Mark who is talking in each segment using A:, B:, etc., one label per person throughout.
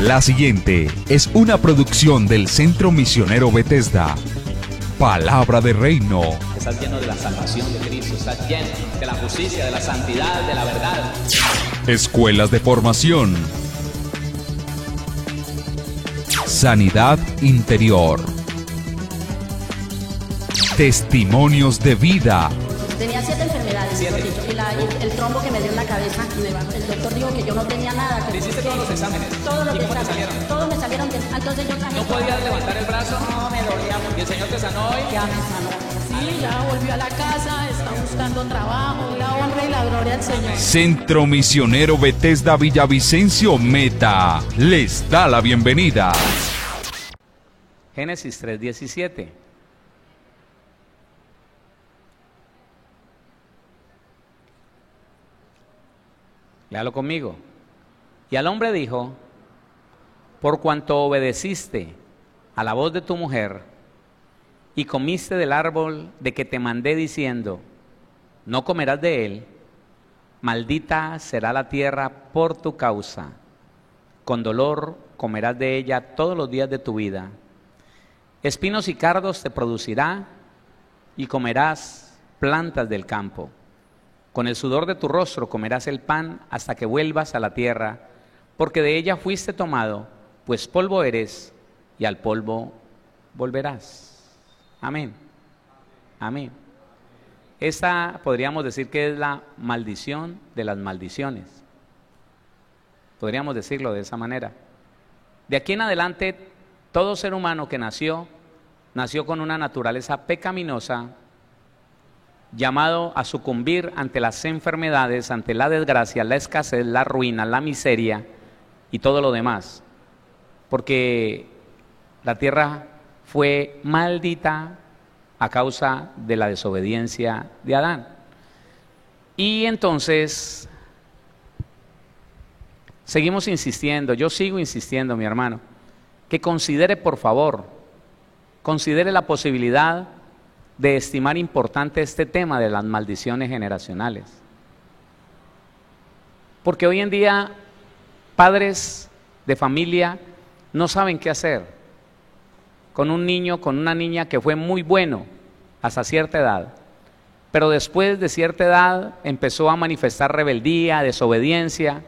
A: La siguiente es una producción del Centro Misionero Bethesda. Palabra de Reino.
B: Estás lleno de la salvación de Cristo, estás lleno de la justicia, de la santidad, de la verdad.
A: Escuelas de formación. Sanidad interior. Testimonios de vida.
C: Tenía 7 enfermedades, mejor dicho, y el trombo que me dio en la cabeza, el doctor dijo que yo no tenía nada.
B: ¿Le hiciste todos los exámenes?
C: Todos los
B: ¿Y cómo te
C: exámenes,
B: salieron?
C: todos me salieron bien. Entonces yo
B: ¿No podías levantar el brazo?
C: No, me dolía mucho.
B: ¿Y el Señor te sanó hoy?
C: Ya me sanó.
D: Sí, ya volvió a la casa, está buscando trabajo, la honra y la gloria al Señor.
A: Centro Misionero Bethesda Villavicencio Meta les da la bienvenida.
B: Génesis 3:17. Léalo conmigo. Y al hombre dijo: por cuanto obedeciste a la voz de tu mujer y comiste del árbol de que te mandé diciendo, no comerás de él, maldita será la tierra por tu causa, con dolor comerás de ella todos los días de tu vida. Espinos y cardos te producirá y comerás plantas del campo. Con el sudor de tu rostro comerás el pan hasta que vuelvas a la tierra, porque de ella fuiste tomado, pues polvo eres y al polvo volverás. Amén. Amén. Esta podríamos decir que es la maldición de las maldiciones. Podríamos decirlo de esa manera. De aquí en adelante, todo ser humano que nació con una naturaleza pecaminosa, llamado a sucumbir ante las enfermedades, ante la desgracia, la escasez, la ruina, la miseria y todo lo demás. Porque la tierra fue maldita a causa de la desobediencia de Adán. Y entonces seguimos insistiendo, yo sigo insistiendo, mi hermano, que considere, por favor, considere la posibilidad de estimar importante este tema de las maldiciones generacionales. Porque hoy en día padres de familia no saben qué hacer con un niño, con una niña que fue muy bueno hasta cierta edad, pero después de cierta edad empezó a manifestar rebeldía, desobediencia,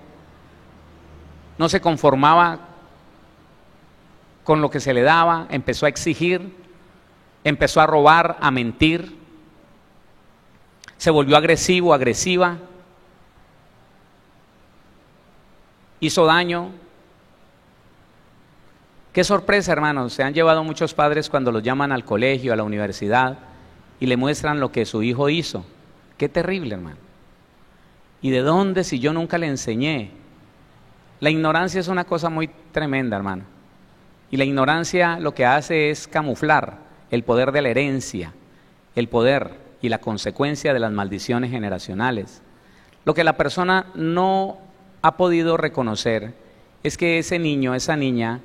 B: no se conformaba con lo que se le daba, empezó a exigir, empezó a robar, a mentir, se volvió agresivo, agresiva, hizo daño. Qué sorpresa, hermanos, se han llevado muchos padres cuando los llaman al colegio, a la universidad y le muestran lo que su hijo hizo. Qué terrible, hermano. ¿Y de dónde si yo nunca le enseñé? La ignorancia es una cosa muy tremenda, hermano. Y la ignorancia lo que hace es camuflar el poder de la herencia, el poder y la consecuencia de las maldiciones generacionales. Lo que la persona no ha podido reconocer es que ese niño, esa niña,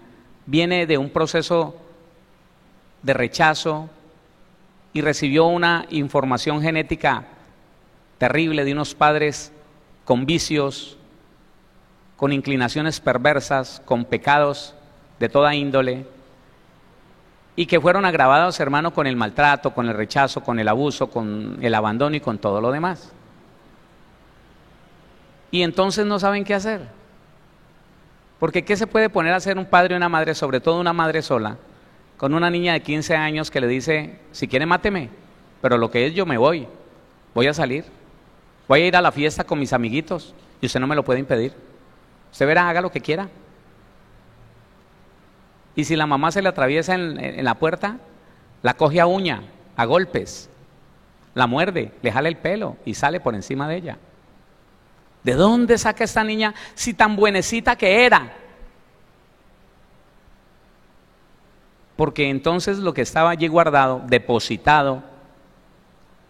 B: viene de un proceso de rechazo y recibió una información genética terrible de unos padres con vicios, con inclinaciones perversas, con pecados de toda índole, y que fueron agravados, hermano, con el maltrato, con el rechazo, con el abuso, con el abandono y con todo lo demás. Y entonces no saben qué hacer. Porque ¿qué se puede poner a hacer un padre y una madre, sobre todo una madre sola, con una niña de 15 años que le dice, si quiere máteme, pero lo que es yo me voy a salir, voy a ir a la fiesta con mis amiguitos y usted no me lo puede impedir. Usted verá, haga lo que quiera. Y si la mamá se le atraviesa en la puerta, la coge a uña, a golpes, la muerde, le jala el pelo y sale por encima de ella. ¿De dónde saca esta niña si tan buenecita que era? Porque entonces lo que estaba allí guardado, depositado,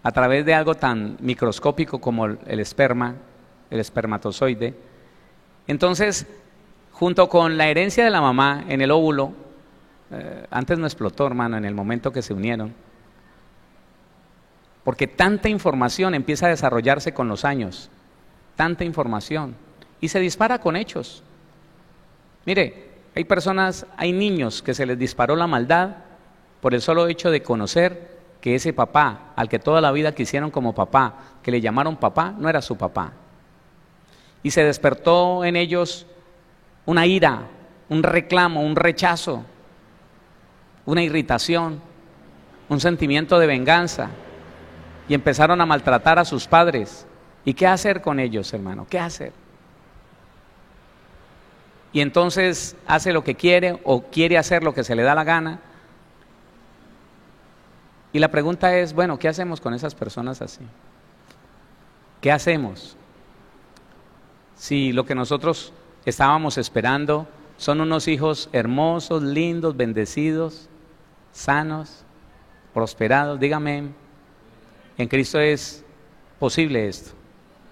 B: a través de algo tan microscópico como el esperma, el espermatozoide, entonces, junto con la herencia de la mamá en el óvulo, antes no explotó, hermano, en el momento que se unieron, porque tanta información empieza a desarrollarse con los años, tanta información, y se dispara con hechos. Mire, Hay personas, hay niños que se les disparó la maldad por el solo hecho de conocer que ese papá, al que toda la vida quisieron como papá, que le llamaron papá, no era su papá. Y se despertó en ellos una ira, un reclamo, un rechazo, una irritación, un sentimiento de venganza. Y empezaron a maltratar a sus padres. ¿Y qué hacer con ellos, hermano? ¿Qué hacer? Y entonces hace lo que quiere o quiere hacer lo que se le da la gana. Y la pregunta es, bueno, ¿qué hacemos con esas personas así? ¿Qué hacemos? Si lo que nosotros estábamos esperando son unos hijos hermosos, lindos, bendecidos, sanos, prosperados, dígame, en Cristo es posible esto,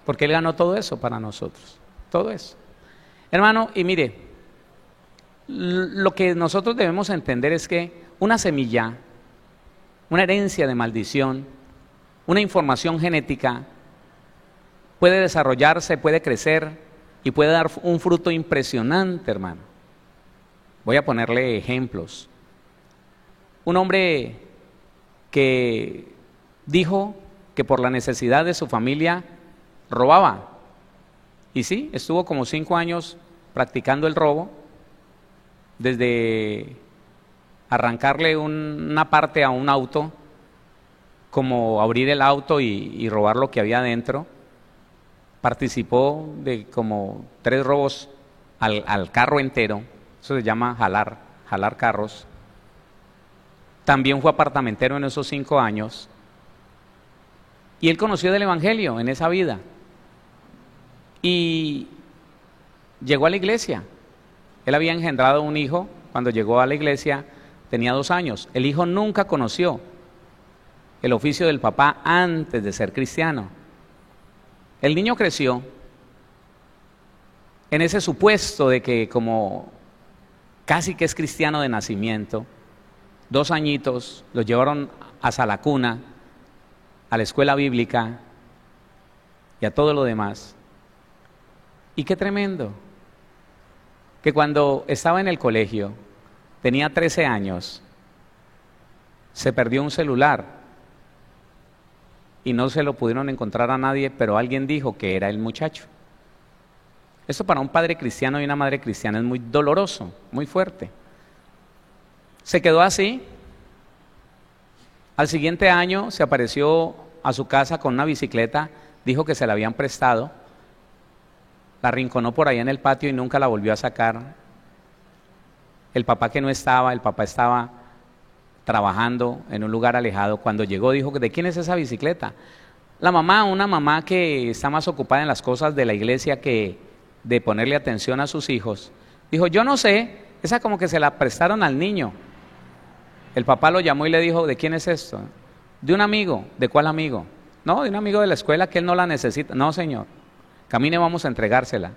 B: porque Él ganó todo eso para nosotros, todo eso. Hermano, y mire, lo que nosotros debemos entender es que una semilla, una herencia de maldición, una información genética, puede desarrollarse, puede crecer y puede dar un fruto impresionante, hermano. Voy a ponerle ejemplos. Un hombre que dijo que por la necesidad de su familia robaba. Y sí, estuvo como 5 años practicando el robo, desde arrancarle una parte a un auto, como abrir el auto y robar lo que había dentro. Participó de como 3 robos al carro entero, eso se llama jalar carros. También fue apartamentero en esos 5 años. Y él conoció del Evangelio en esa vida. Y llegó a la iglesia. Él había engendrado un hijo. Cuando llegó a la iglesia tenía 2 años. El hijo nunca conoció el oficio del papá antes de ser cristiano. El niño creció en ese supuesto de que como casi que es cristiano de nacimiento, 2 añitos, los llevaron hasta la cuna, a la escuela bíblica y a todo lo demás. Y qué tremendo, que cuando estaba en el colegio, tenía 13 años, se perdió un celular y no se lo pudieron encontrar a nadie, pero alguien dijo que era el muchacho. Esto para un padre cristiano y una madre cristiana es muy doloroso, muy fuerte. Se quedó así. Al siguiente año se apareció a su casa con una bicicleta, dijo que se la habían prestado, la arrinconó por ahí en el patio y nunca la volvió a sacar. El papá que no estaba, el papá estaba trabajando en un lugar alejado. Cuando llegó dijo, ¿de quién es esa bicicleta? La mamá, una mamá que está más ocupada en las cosas de la iglesia que de ponerle atención a sus hijos, dijo, yo no sé, esa como que se la prestaron al niño. El papá lo llamó y le dijo, ¿de quién es esto? De un amigo. ¿De cuál amigo? No, de un amigo de la escuela que él no la necesita. No, señor, camine, vamos a entregársela.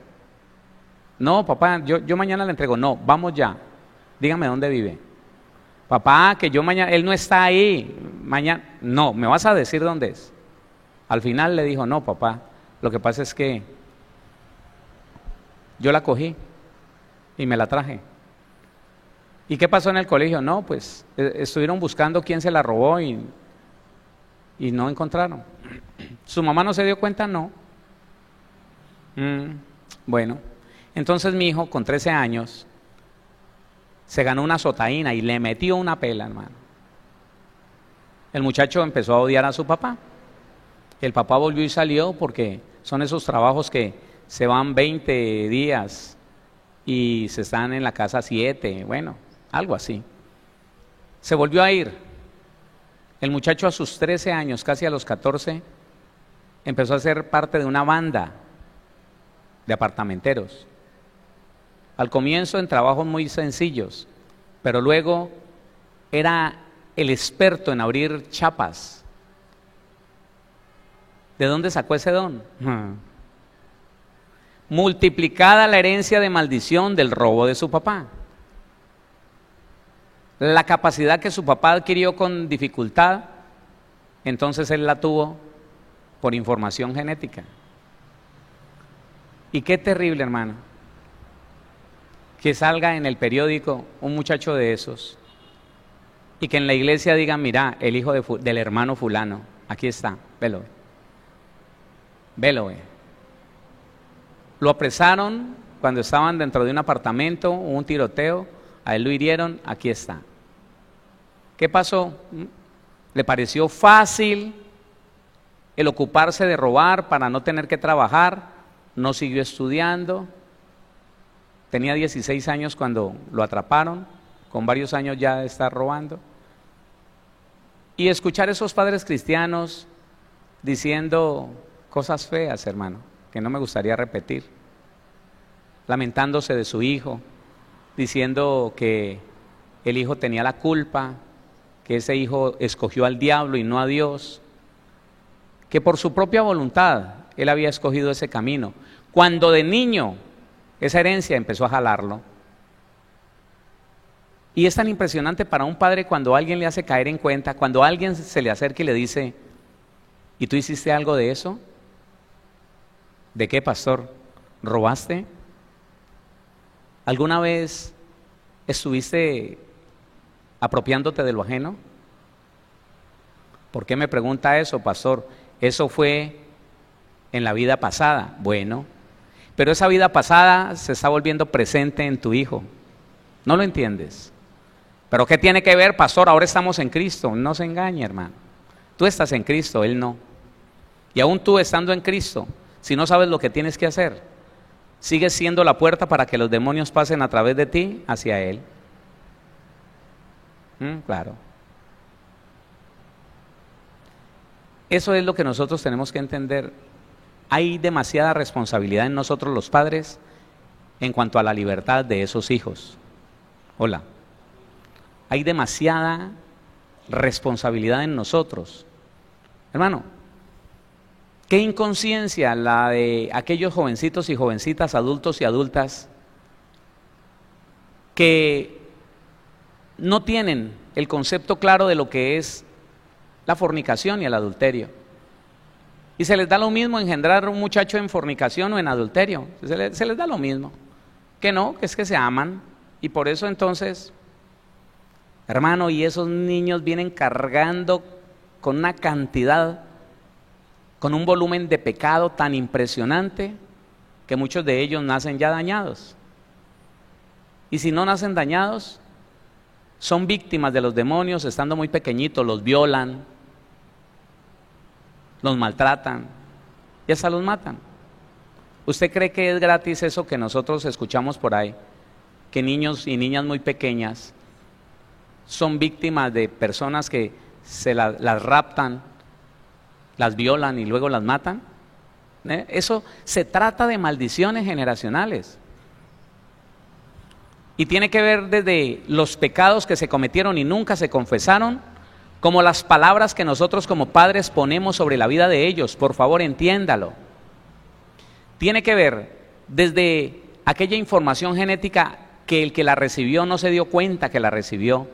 B: No, papá, yo mañana la entrego. No, vamos ya, dígame dónde vive. Papá, que yo mañana, él no está ahí, mañana, no, me vas a decir dónde es. Al final le dijo, no, papá, lo que pasa es que yo la cogí y me la traje. ¿Y qué pasó en el colegio? No, pues estuvieron buscando quién se la robó y no encontraron. ¿Su mamá no se dio cuenta? No. Bueno, entonces mi hijo con 13 años se ganó una sotaína y le metió una pela, hermano. El muchacho empezó a odiar a su papá. El papá volvió y salió porque son esos trabajos que se van 20 días y se están en la casa 7, bueno, algo así. Se volvió a ir. El muchacho a sus 13 años, casi a los 14, empezó a ser parte de una banda de apartamenteros. Al comienzo en trabajos muy sencillos, pero luego era el experto en abrir chapas. ¿De dónde sacó ese don? Multiplicada la herencia de maldición del robo de su papá. La capacidad que su papá adquirió con dificultad, entonces él la tuvo por información genética. Y qué terrible, hermano, que salga en el periódico un muchacho de esos y que en la iglesia digan, mira, el hijo del hermano fulano, aquí está, velo, velo. Lo apresaron cuando estaban dentro de un apartamento, hubo un tiroteo, a él lo hirieron, aquí está. ¿Qué pasó? ¿Le pareció fácil el ocuparse de robar para no tener que trabajar? No siguió estudiando. Tenía 16 años cuando lo atraparon, con varios años ya de estar robando. Y escuchar a esos padres cristianos diciendo cosas feas, hermano, que no me gustaría repetir, lamentándose de su hijo, diciendo que el hijo tenía la culpa, que ese hijo escogió al diablo y no a Dios, que por su propia voluntad él había escogido ese camino, cuando de niño esa herencia empezó a jalarlo. Y es tan impresionante para un padre cuando alguien le hace caer en cuenta, cuando alguien se le acerca y le dice, ¿y tú hiciste algo de eso? ¿De qué, pastor? ¿Robaste? ¿Alguna vez estuviste apropiándote de lo ajeno? ¿Por qué me pregunta eso, pastor? Eso fue en la vida pasada. Bueno, pero esa vida pasada se está volviendo presente en tu hijo. ¿No lo entiendes? ¿Pero qué tiene que ver, pastor? Ahora estamos en Cristo. No se engañe, hermano. Tú estás en Cristo, él no. Y aún tú estando en Cristo, si no sabes lo que tienes que hacer, sigues siendo la puerta para que los demonios pasen a través de ti hacia él. Claro. Eso es lo que nosotros tenemos que entender. Hay demasiada responsabilidad en nosotros los padres en cuanto a la libertad de esos hijos. Hola. Hay demasiada responsabilidad en nosotros. Hermano, qué inconsciencia la de aquellos jovencitos y jovencitas, adultos y adultas que no tienen el concepto claro de lo que es la fornicación y el adulterio. Y se les da lo mismo engendrar un muchacho en fornicación o en adulterio. Se les da lo mismo. Que no, que es que se aman. Y por eso entonces, hermano, y esos niños vienen cargando con una cantidad, con un volumen de pecado tan impresionante que muchos de ellos nacen ya dañados. Y si no nacen dañados, son víctimas de los demonios estando muy pequeñitos, los violan, los maltratan y hasta los matan. ¿Usted cree que es gratis eso que nosotros escuchamos por ahí? Que niños y niñas muy pequeñas son víctimas de personas que las raptan, las violan y luego las matan. Eso se trata de maldiciones generacionales. Y tiene que ver desde los pecados que se cometieron y nunca se confesaron, como las palabras que nosotros como padres ponemos sobre la vida de ellos. Por favor, entiéndalo. Tiene que ver desde aquella información genética que el que la recibió no se dio cuenta que la recibió.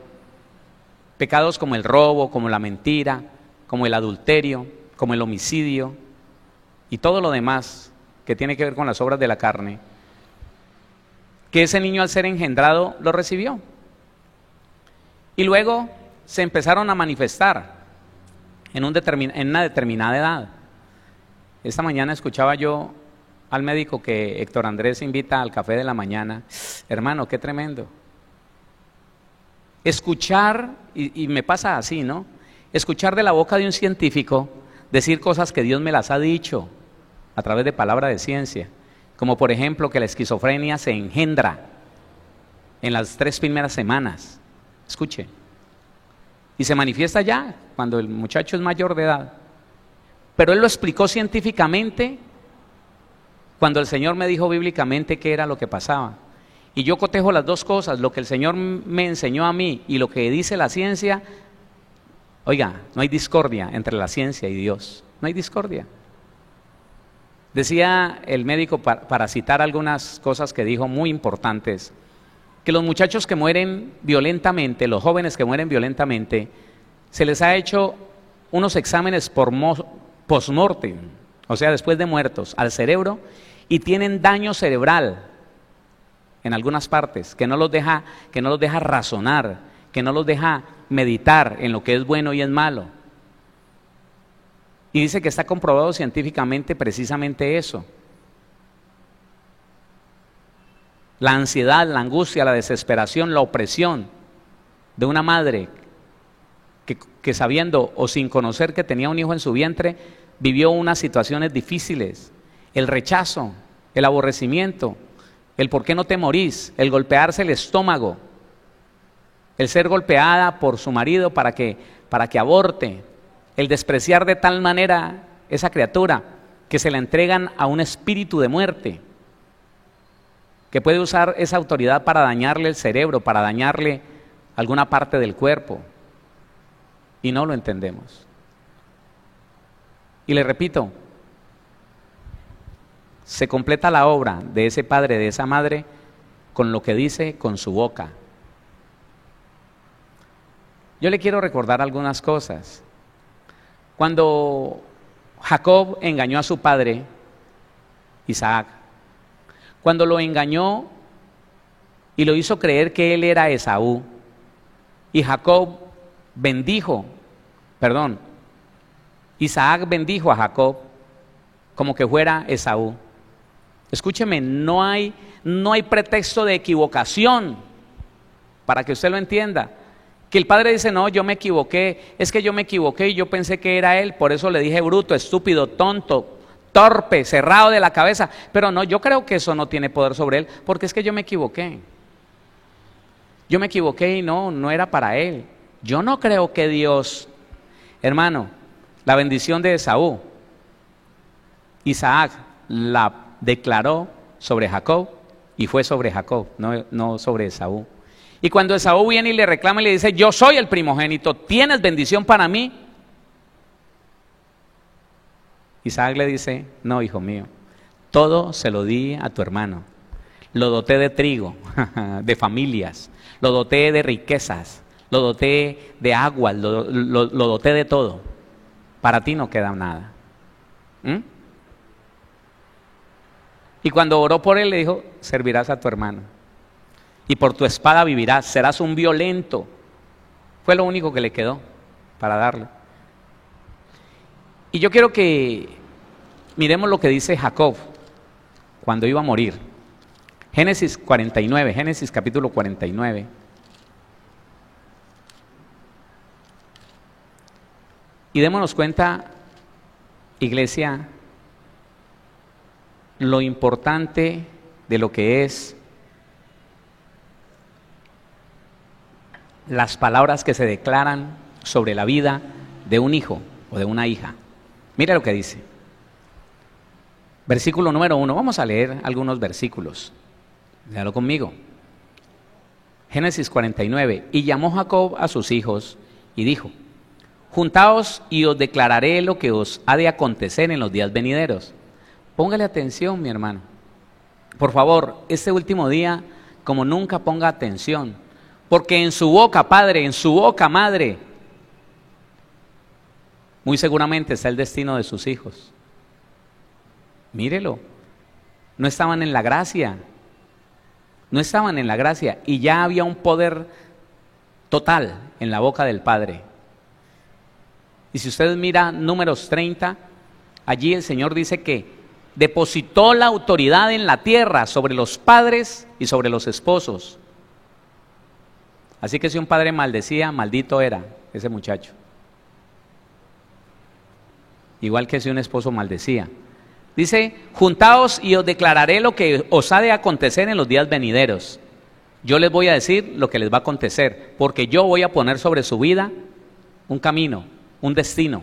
B: Pecados como el robo, como la mentira, como el adulterio, como el homicidio y todo lo demás que tiene que ver con las obras de la carne, que ese niño al ser engendrado lo recibió. Y luego se empezaron a manifestar en una determinada edad. Esta mañana escuchaba yo al médico que Héctor Andrés invita al café de la mañana. Hermano, qué tremendo. Escuchar, y me pasa así, ¿no? Escuchar de la boca de un científico decir cosas que Dios me las ha dicho a través de palabra de ciencia, como por ejemplo que la esquizofrenia se engendra en las 3 primeras semanas. Escuche. Y se manifiesta ya cuando el muchacho es mayor de edad. Pero él lo explicó científicamente cuando el Señor me dijo bíblicamente qué era lo que pasaba. Y yo cotejo las dos cosas, lo que el Señor me enseñó a mí y lo que dice la ciencia. Oiga, no hay discordia entre la ciencia y Dios. No hay discordia. Decía el médico, para citar algunas cosas que dijo muy importantes, que los muchachos que mueren violentamente, los jóvenes que mueren violentamente, se les ha hecho unos exámenes post-mortem, o sea, después de muertos, al cerebro, y tienen daño cerebral. en algunas partes, que no los deja razonar, que no los deja meditar en lo que es bueno y es malo. Y dice que está comprobado científicamente precisamente eso. La ansiedad, la angustia, la desesperación, la opresión de una madre que sabiendo o sin conocer que tenía un hijo en su vientre, vivió unas situaciones difíciles, el rechazo, el aborrecimiento, el por qué no te morís, el golpearse el estómago, el ser golpeada por su marido para que aborte, el despreciar de tal manera esa criatura que se la entregan a un espíritu de muerte, que puede usar esa autoridad para dañarle el cerebro, para dañarle alguna parte del cuerpo, y no lo entendemos. Y le repito, se completa la obra de ese padre, de esa madre, con lo que dice con su boca. Yo le quiero recordar algunas cosas. Cuando Jacob engañó a su padre, Isaac, cuando lo engañó y lo hizo creer que él era Esaú, y Isaac bendijo a Jacob como que fuera Esaú. Escúcheme, no hay pretexto de equivocación, para que usted lo entienda. Que el padre dice, no, yo me equivoqué, es que yo me equivoqué y yo pensé que era él, por eso le dije bruto, estúpido, tonto, torpe, cerrado de la cabeza. Pero no, yo creo que eso no tiene poder sobre él, porque es que yo me equivoqué. Yo me equivoqué y no era para él. Yo no creo que Dios, hermano, la bendición de Esaú, Isaac la declaró sobre Jacob y fue sobre Jacob, no sobre Esaú. Y cuando Esaú viene y le reclama y le dice, yo soy el primogénito, ¿tienes bendición para mí? Isaac le dice, no, hijo mío, todo se lo di a tu hermano. Lo doté de trigo, de familias, lo doté de riquezas, lo doté de agua, lo doté de todo. Para ti no queda nada. Y cuando oró por él le dijo, servirás a tu hermano y por tu espada vivirás, serás un violento. Fue lo único que le quedó para darle. Y yo quiero que miremos lo que dice Jacob cuando iba a morir. Génesis 49, Génesis capítulo 49. Y démonos cuenta, iglesia, lo importante de lo que es las palabras que se declaran sobre la vida de un hijo o de una hija. Mira lo que dice. Versículo número 1. Vamos a leer algunos versículos. Léalo conmigo. Génesis 49. Y llamó Jacob a sus hijos y dijo, juntaos y os declararé lo que os ha de acontecer en los días venideros. Póngale atención, mi hermano. Por favor, este último día, como nunca, ponga atención. Porque en su boca, padre, en su boca, madre, muy seguramente está el destino de sus hijos. Mírelo. No estaban en la gracia. No estaban en la gracia. Y ya había un poder total en la boca del Padre. Y si usted mira Números 30, allí el Señor dice que depositó la autoridad en la tierra sobre los padres y sobre los esposos. Así que si un padre maldecía, maldito era ese muchacho. Igual que si un esposo maldecía. Dice, juntaos y os declararé lo que os ha de acontecer en los días venideros. Yo les voy a decir lo que les va a acontecer, porque yo voy a poner sobre su vida un camino, un destino.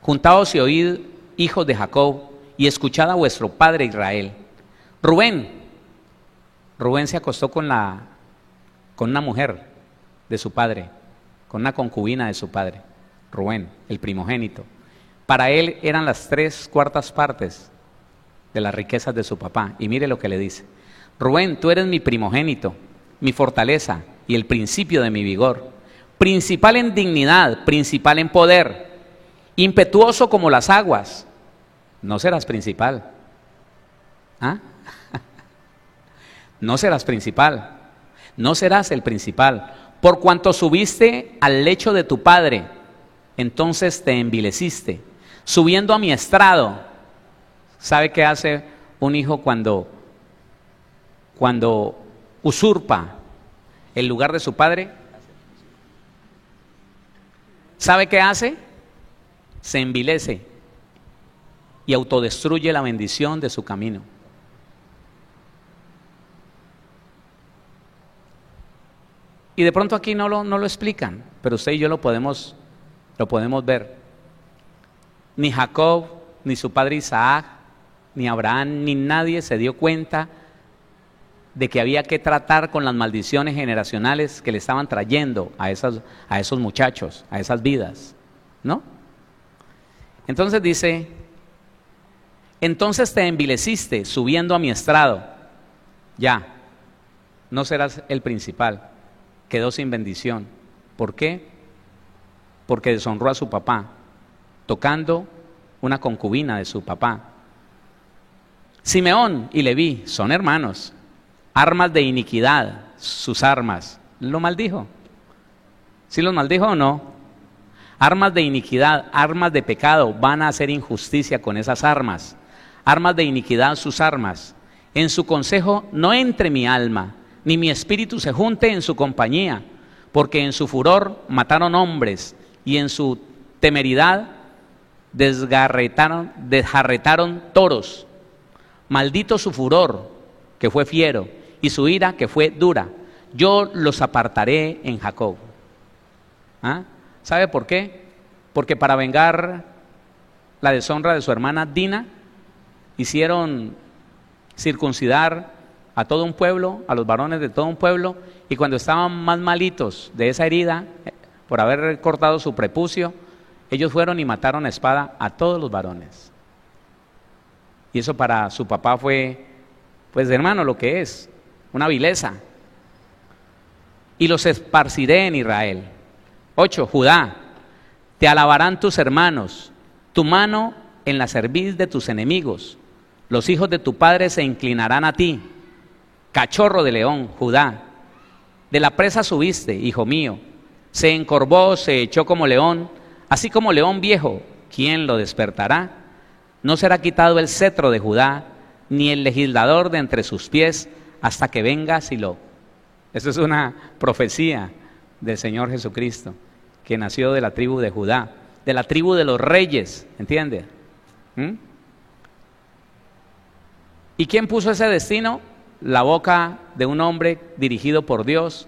B: Juntaos y oíd, hijos de Jacob, y escuchad a vuestro padre Israel. Rubén se acostó con una mujer de su padre, con una concubina de su padre, Rubén, el primogénito. Para él eran las 3/4 partes de las riquezas de su papá. Y mire lo que le dice. Rubén, tú eres mi primogénito, mi fortaleza y el principio de mi vigor. Principal en dignidad, principal en poder, impetuoso como las aguas. No serás principal. ¿Ah? No serás principal, no serás el principal. Por cuanto subiste al lecho de tu padre, entonces te envileciste. Subiendo a mi estrado. ¿Sabe qué hace un hijo cuando usurpa el lugar de su padre? ¿Sabe qué hace? Se envilece y autodestruye la bendición de su camino. Y de pronto aquí no lo explican, pero usted y yo lo podemos ver. Ni Jacob, ni su padre Isaac, ni Abraham, ni nadie se dio cuenta de que había que tratar con las maldiciones generacionales que le estaban trayendo a esos muchachos, a esas vidas, ¿no? Entonces dice, entonces te envileciste subiendo a mi estrado, ya, no serás el principal, quedó sin bendición. ¿Por qué? Porque deshonró a su papá, tocando una concubina de su papá. Simeón y Leví son hermanos, armas de iniquidad, sus armas. ¿Lo maldijo? ¿Sí los maldijo o no? Armas de iniquidad, armas de pecado, van a hacer injusticia con esas armas. Armas de iniquidad, sus armas. En su consejo no entre mi alma, ni mi espíritu se junte en su compañía, porque en su furor mataron hombres, y en su temeridad desjarretaron toros. Maldito su furor, que fue fiero, y su ira, que fue dura. Yo los apartaré en Jacob. ¿Ah? ¿Sabe por qué? Porque para vengar la deshonra de su hermana Dina, hicieron circuncidar a todo un pueblo, a los varones de todo un pueblo, y cuando estaban más malitos de esa herida, por haber cortado su prepucio, ellos fueron y mataron a espada a todos los varones. Y eso para su papá fue, pues hermano, lo que es, una vileza. Y los esparciré en Israel. 8. Judá, te alabarán tus hermanos, tu mano en la cerviz de tus enemigos. Los hijos de tu padre se inclinarán a ti. Cachorro de león, Judá, de la presa subiste, hijo mío. Se encorvó, se echó como león, así como león viejo. ¿Quién lo despertará? No será quitado el cetro de Judá, ni el legislador de entre sus pies, hasta que venga Silo. Esa es una profecía del Señor Jesucristo, que nació de la tribu de Judá, de la tribu de los reyes, ¿entiende? ¿Y quién puso ese destino? La boca de un hombre dirigido por Dios,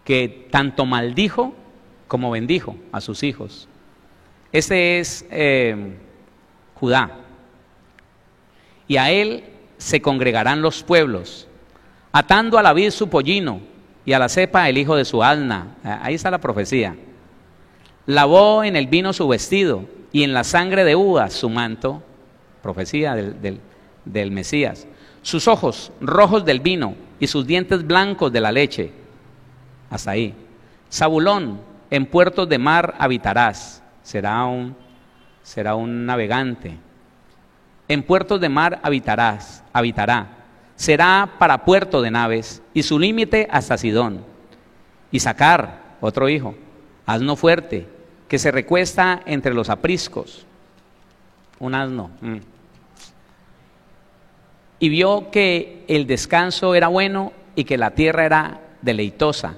B: que tanto maldijo como bendijo a sus hijos. Ese es Judá. Y a él se congregarán los pueblos, atando a la vid su pollino y a la cepa el hijo de su asna. Ahí está la profecía. Lavó en el vino su vestido y en la sangre de uvas su manto. Profecía del Mesías. Sus ojos rojos del vino y sus dientes blancos de la leche. Hasta ahí. Zabulón, en puertos de mar habitarás. Será un navegante. En puertos de mar habitará. Será para puerto de naves, y su límite hasta Sidón. Isacar, otro hijo, asno fuerte, que se recuesta entre los apriscos. Un asno. Y vio que el descanso era bueno y que la tierra era deleitosa.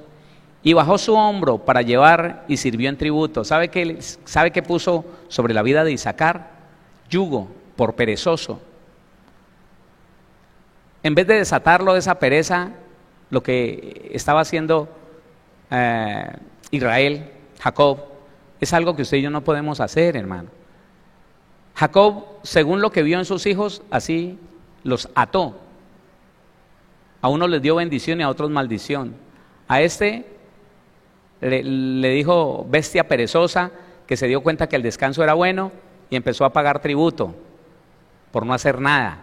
B: Y bajó su hombro para llevar y sirvió en tributo. ¿Sabe qué puso sobre la vida de Isacar? Yugo, por perezoso. En vez de desatarlo de esa pereza, lo que estaba haciendo Israel, Jacob, es algo que usted y yo no podemos hacer, hermano. Jacob, según lo que vio en sus hijos, así los ató. A unos les dio bendición y a otros maldición. A este le dijo bestia perezosa, que se dio cuenta que el descanso era bueno y empezó a pagar tributo por no hacer nada,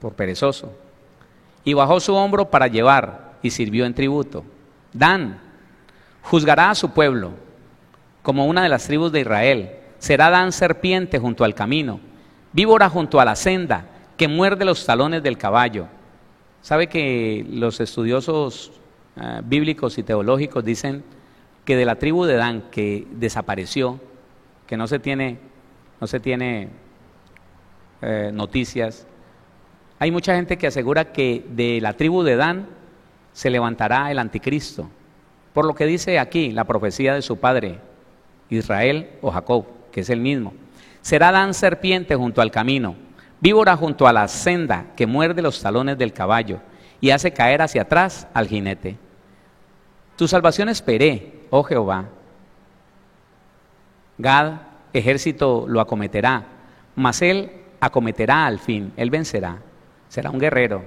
B: por perezoso. Y bajó su hombro para llevar y sirvió en tributo. Dan juzgará a su pueblo como una de las tribus de Israel. Será Dan serpiente junto al camino, víbora junto a la senda, que muerde los talones del caballo. ¿Sabe que los estudiosos bíblicos y teológicos dicen que de la tribu de Dan, que desapareció, que no se tiene noticias, hay mucha gente que asegura que de la tribu de Dan se levantará el anticristo, por lo que dice aquí la profecía de su padre, Israel o Jacob, que es el mismo. Será Dan serpiente junto al camino, víbora junto a la senda, que muerde los talones del caballo y hace caer hacia atrás al jinete. Tu salvación esperé, oh Jehová. Gad, ejército lo acometerá, mas él acometerá al fin, él vencerá, será un guerrero.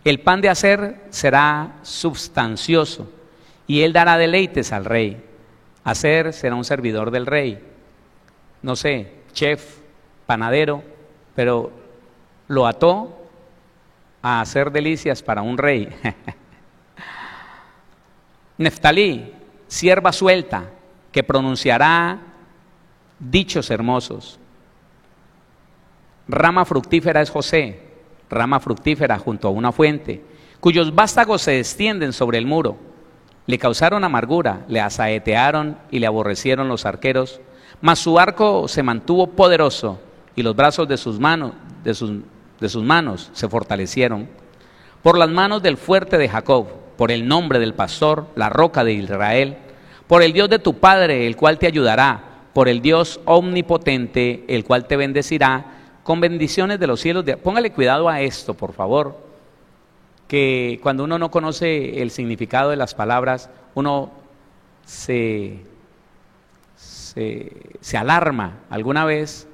B: El pan de Aser será substancioso y él dará deleites al rey. Aser será un servidor del rey, no sé, chef, panadero, pero lo ató a hacer delicias para un rey. Neftalí, sierva suelta, que pronunciará dichos hermosos. Rama fructífera es José, rama fructífera junto a una fuente, cuyos vástagos se extienden sobre el muro. Le causaron amargura, le asaetearon y le aborrecieron los arqueros, mas su arco se mantuvo poderoso y los brazos de sus manos se fortalecieron. Por las manos del fuerte de Jacob, por el nombre del pastor, la roca de Israel, por el Dios de tu Padre, el cual te ayudará, por el Dios omnipotente, el cual te bendecirá, con bendiciones de los cielos. Póngale cuidado a esto, por favor, que cuando uno no conoce el significado de las palabras, uno se alarma. Alguna vez,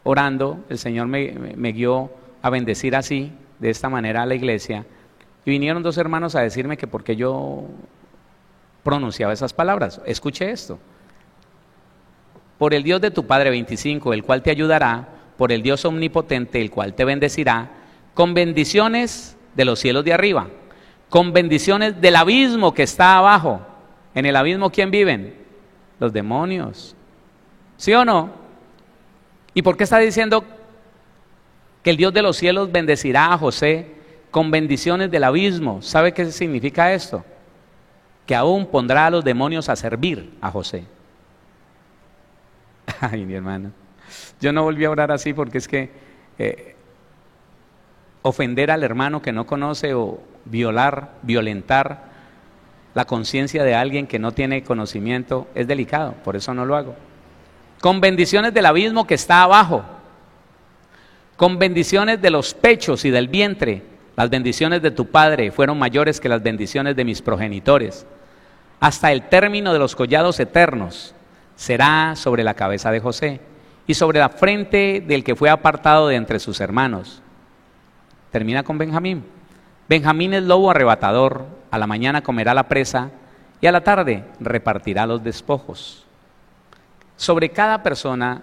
B: orando, el Señor me guió a bendecir así, de esta manera, a la iglesia, y vinieron dos hermanos a decirme que por qué yo pronunciaba esas palabras. Escuche esto: por el Dios de tu Padre, 25, el cual te ayudará, por el Dios omnipotente, el cual te bendecirá, con bendiciones de los cielos de arriba, con bendiciones del abismo que está abajo. En el abismo, ¿quién viven? Los demonios. ¿Sí o no? ¿Y por qué está diciendo que el Dios de los cielos bendecirá a José con bendiciones del abismo? ¿Sabe qué significa esto? Que aún pondrá a los demonios a servir a José. Ay, mi hermano, yo no volví a orar así porque es que ofender al hermano que no conoce o violentar la conciencia de alguien que no tiene conocimiento es delicado, por eso no lo hago. Con bendiciones del abismo que está abajo, con bendiciones de los pechos y del vientre. Las bendiciones de tu Padre fueron mayores que las bendiciones de mis progenitores. Hasta el término de los collados eternos será sobre la cabeza de José y sobre la frente del que fue apartado de entre sus hermanos. Termina con Benjamín. Benjamín es lobo arrebatador, a la mañana comerá la presa y a la tarde repartirá los despojos. Sobre cada persona,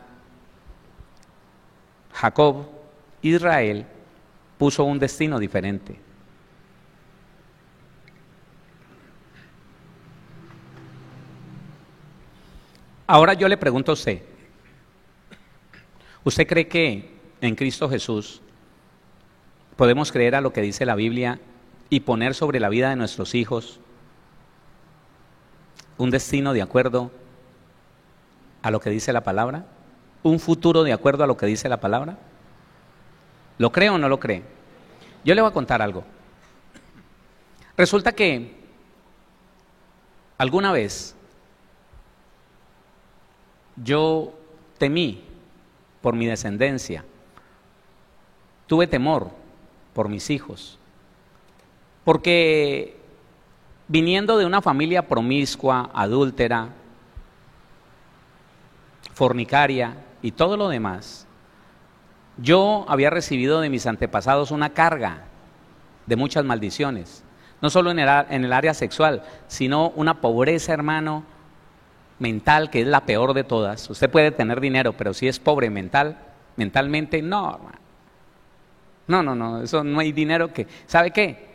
B: Jacob, Israel, puso un destino diferente. Ahora yo le pregunto a usted, ¿usted cree que en Cristo Jesús podemos creer a lo que dice la Biblia y poner sobre la vida de nuestros hijos un destino de acuerdo a lo que dice la palabra? ¿Un futuro de acuerdo a lo que dice la palabra? ¿Lo cree o no lo cree? Yo le voy a contar algo. Resulta que alguna vez yo temí por mi descendencia, tuve temor por mis hijos, porque viniendo de una familia promiscua, adúltera, fornicaria y todo lo demás, yo había recibido de mis antepasados una carga de muchas maldiciones, no solo en el área sexual, sino una pobreza, hermano, mental, que es la peor de todas. Usted puede tener dinero, pero si es pobre mentalmente, no, hermano. No, eso no hay dinero que... ¿Sabe qué?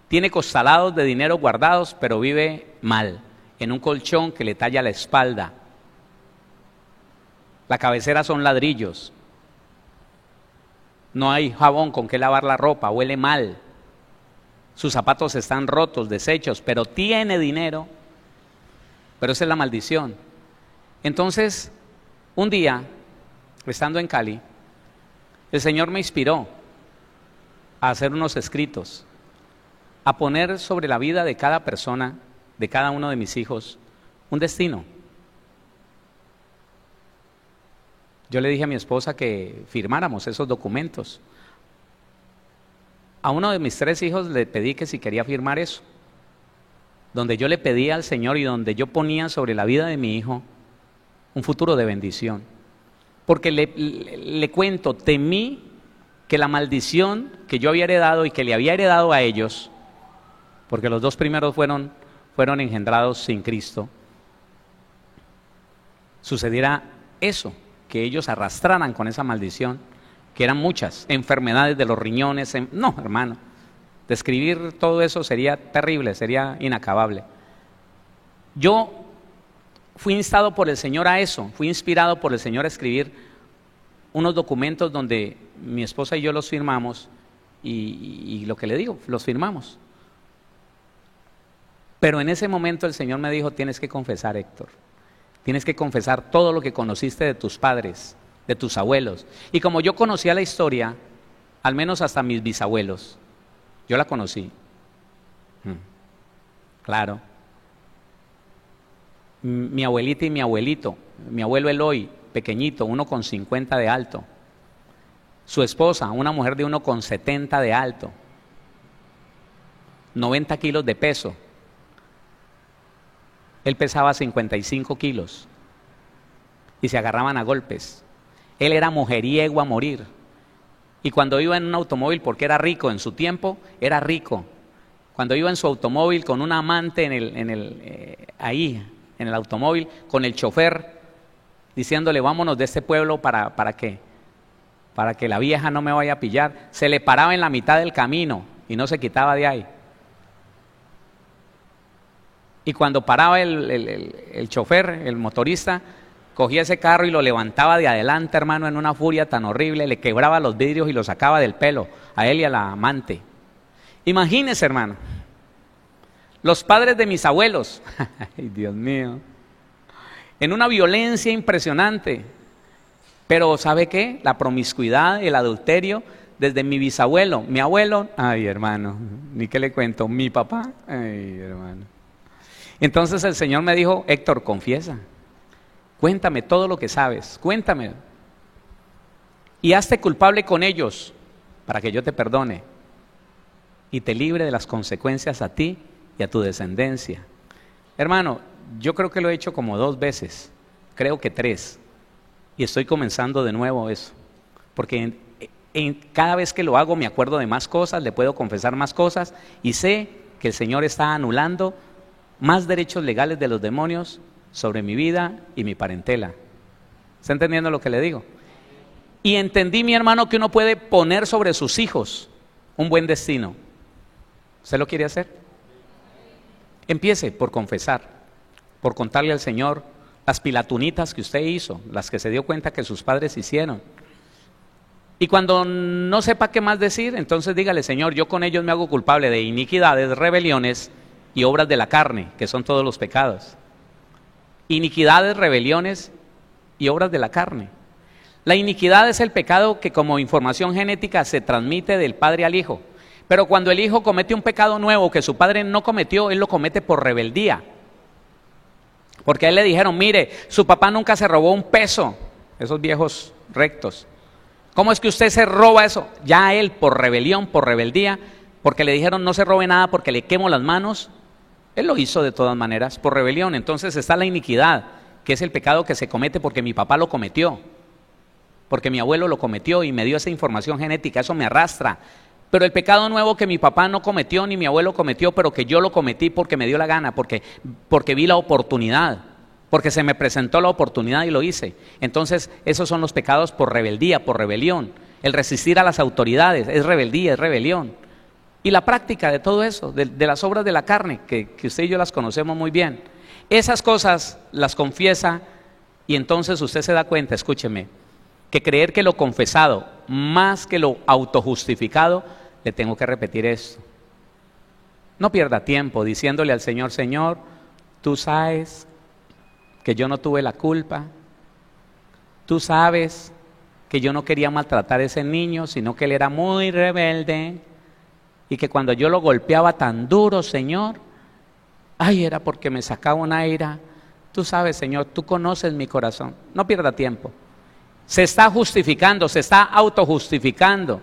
B: Tiene costalados de dinero guardados, pero vive mal, en un colchón que le talla la espalda. La cabecera son ladrillos. no hay jabón con que lavar la ropa, huele mal, sus zapatos están rotos, deshechos, pero tiene dinero. Pero esa es la maldición. Entonces, un día, estando en Cali, el Señor me inspiró a hacer unos escritos, a poner sobre la vida de cada persona, de cada uno de mis hijos, un destino. Yo le dije a mi esposa que firmáramos esos documentos. A uno de mis 3 hijos le pedí que si quería firmar eso, donde yo le pedía al Señor y donde yo ponía sobre la vida de mi hijo un futuro de bendición. Porque le cuento, temí que la maldición que yo había heredado y que le había heredado a ellos, porque los 2 primeros fueron engendrados sin Cristo, sucediera eso, que ellos arrastraran con esa maldición, que eran muchas, enfermedades de los riñones, no, hermano, describir todo eso sería terrible, sería inacabable. Yo fui instado por el Señor a eso, fui inspirado por el Señor a escribir unos documentos donde mi esposa y yo los firmamos y lo que le digo, los firmamos. Pero en ese momento el Señor me dijo, tienes que confesar, Héctor, tienes que confesar todo lo que conociste de tus padres, de tus abuelos. Y como yo conocía la historia, al menos hasta mis bisabuelos, yo la conocí. Claro. Mi abuelita y mi abuelito, mi abuelo Eloy, pequeñito, 1,50 de alto. Su esposa, una mujer de 1,70 de alto. 90 kilos de peso. Él pesaba 55 kilos. Y se agarraban a golpes. Él era mujeriego a morir. Y cuando iba en un automóvil, porque era rico en su tiempo, era rico. Cuando iba en su automóvil con una amante ahí, en el automóvil, con el chofer, diciéndole, vámonos de este pueblo para que la vieja no me vaya a pillar, se le paraba en la mitad del camino y no se quitaba de ahí. Y cuando paraba el chofer, el motorista, cogía ese carro y lo levantaba de adelante, hermano, en una furia tan horrible, le quebraba los vidrios y lo sacaba del pelo, a él y a la amante. Imagínese, hermano, los padres de mis abuelos, ay, Dios mío, en una violencia impresionante. Pero ¿sabe qué? La promiscuidad, el adulterio, desde mi bisabuelo, mi abuelo, ay, hermano, ni qué le cuento, mi papá, ay, hermano. Entonces el Señor me dijo, Héctor, confiesa, cuéntame todo lo que sabes, cuéntame, y hazte culpable con ellos, para que yo te perdone, y te libre de las consecuencias a ti y a tu descendencia. Hermano, yo creo que lo he hecho como 2 veces, creo que 3, y estoy comenzando de nuevo eso, porque cada vez que lo hago me acuerdo de más cosas, le puedo confesar más cosas, y sé que el Señor está anulando más derechos legales de los demonios sobre mi vida y mi parentela. ¿Está entendiendo lo que le digo? Y entendí, mi hermano, que uno puede poner sobre sus hijos un buen destino. ¿Usted lo quiere hacer? Empiece por confesar, por contarle al Señor las pilatunitas que usted hizo, las que se dio cuenta que sus padres hicieron. Y cuando no sepa qué más decir, entonces dígale, Señor, yo con ellos me hago culpable de iniquidades, rebeliones y obras de la carne, que son todos los pecados. Iniquidades, rebeliones y obras de la carne. La iniquidad es el pecado que como información genética se transmite del padre al hijo. Pero cuando el hijo comete un pecado nuevo que su padre no cometió, él lo comete por rebeldía. Porque a él le dijeron, mire, su papá nunca se robó un peso, esos viejos rectos. ¿Cómo es que usted se roba eso? Ya él por rebelión, por rebeldía, porque le dijeron no se robe nada porque le quemo las manos, él lo hizo de todas maneras, por rebelión. Entonces está la iniquidad, que es el pecado que se comete porque mi papá lo cometió, porque mi abuelo lo cometió y me dio esa información genética, eso me arrastra. Pero el pecado nuevo que mi papá no cometió ni mi abuelo cometió, pero que yo lo cometí porque me dio la gana, porque vi la oportunidad, porque se me presentó la oportunidad y lo hice. Entonces esos son los pecados por rebeldía, por rebelión. El resistir a las autoridades es rebeldía, es rebelión. Y la práctica de todo eso, de las obras de la carne, que usted y yo las conocemos muy bien, esas cosas las confiesa y entonces usted se da cuenta, escúcheme, que creer que lo confesado más que lo autojustificado, le tengo que repetir esto. No pierda tiempo diciéndole al Señor: Señor, tú sabes que yo no tuve la culpa. Tú sabes que yo no quería maltratar a ese niño, sino que él era muy rebelde. Y que cuando yo lo golpeaba tan duro, Señor, ay, era porque me sacaba una ira. Tú sabes, Señor, tú conoces mi corazón. No pierda tiempo. Se está justificando, se está autojustificando.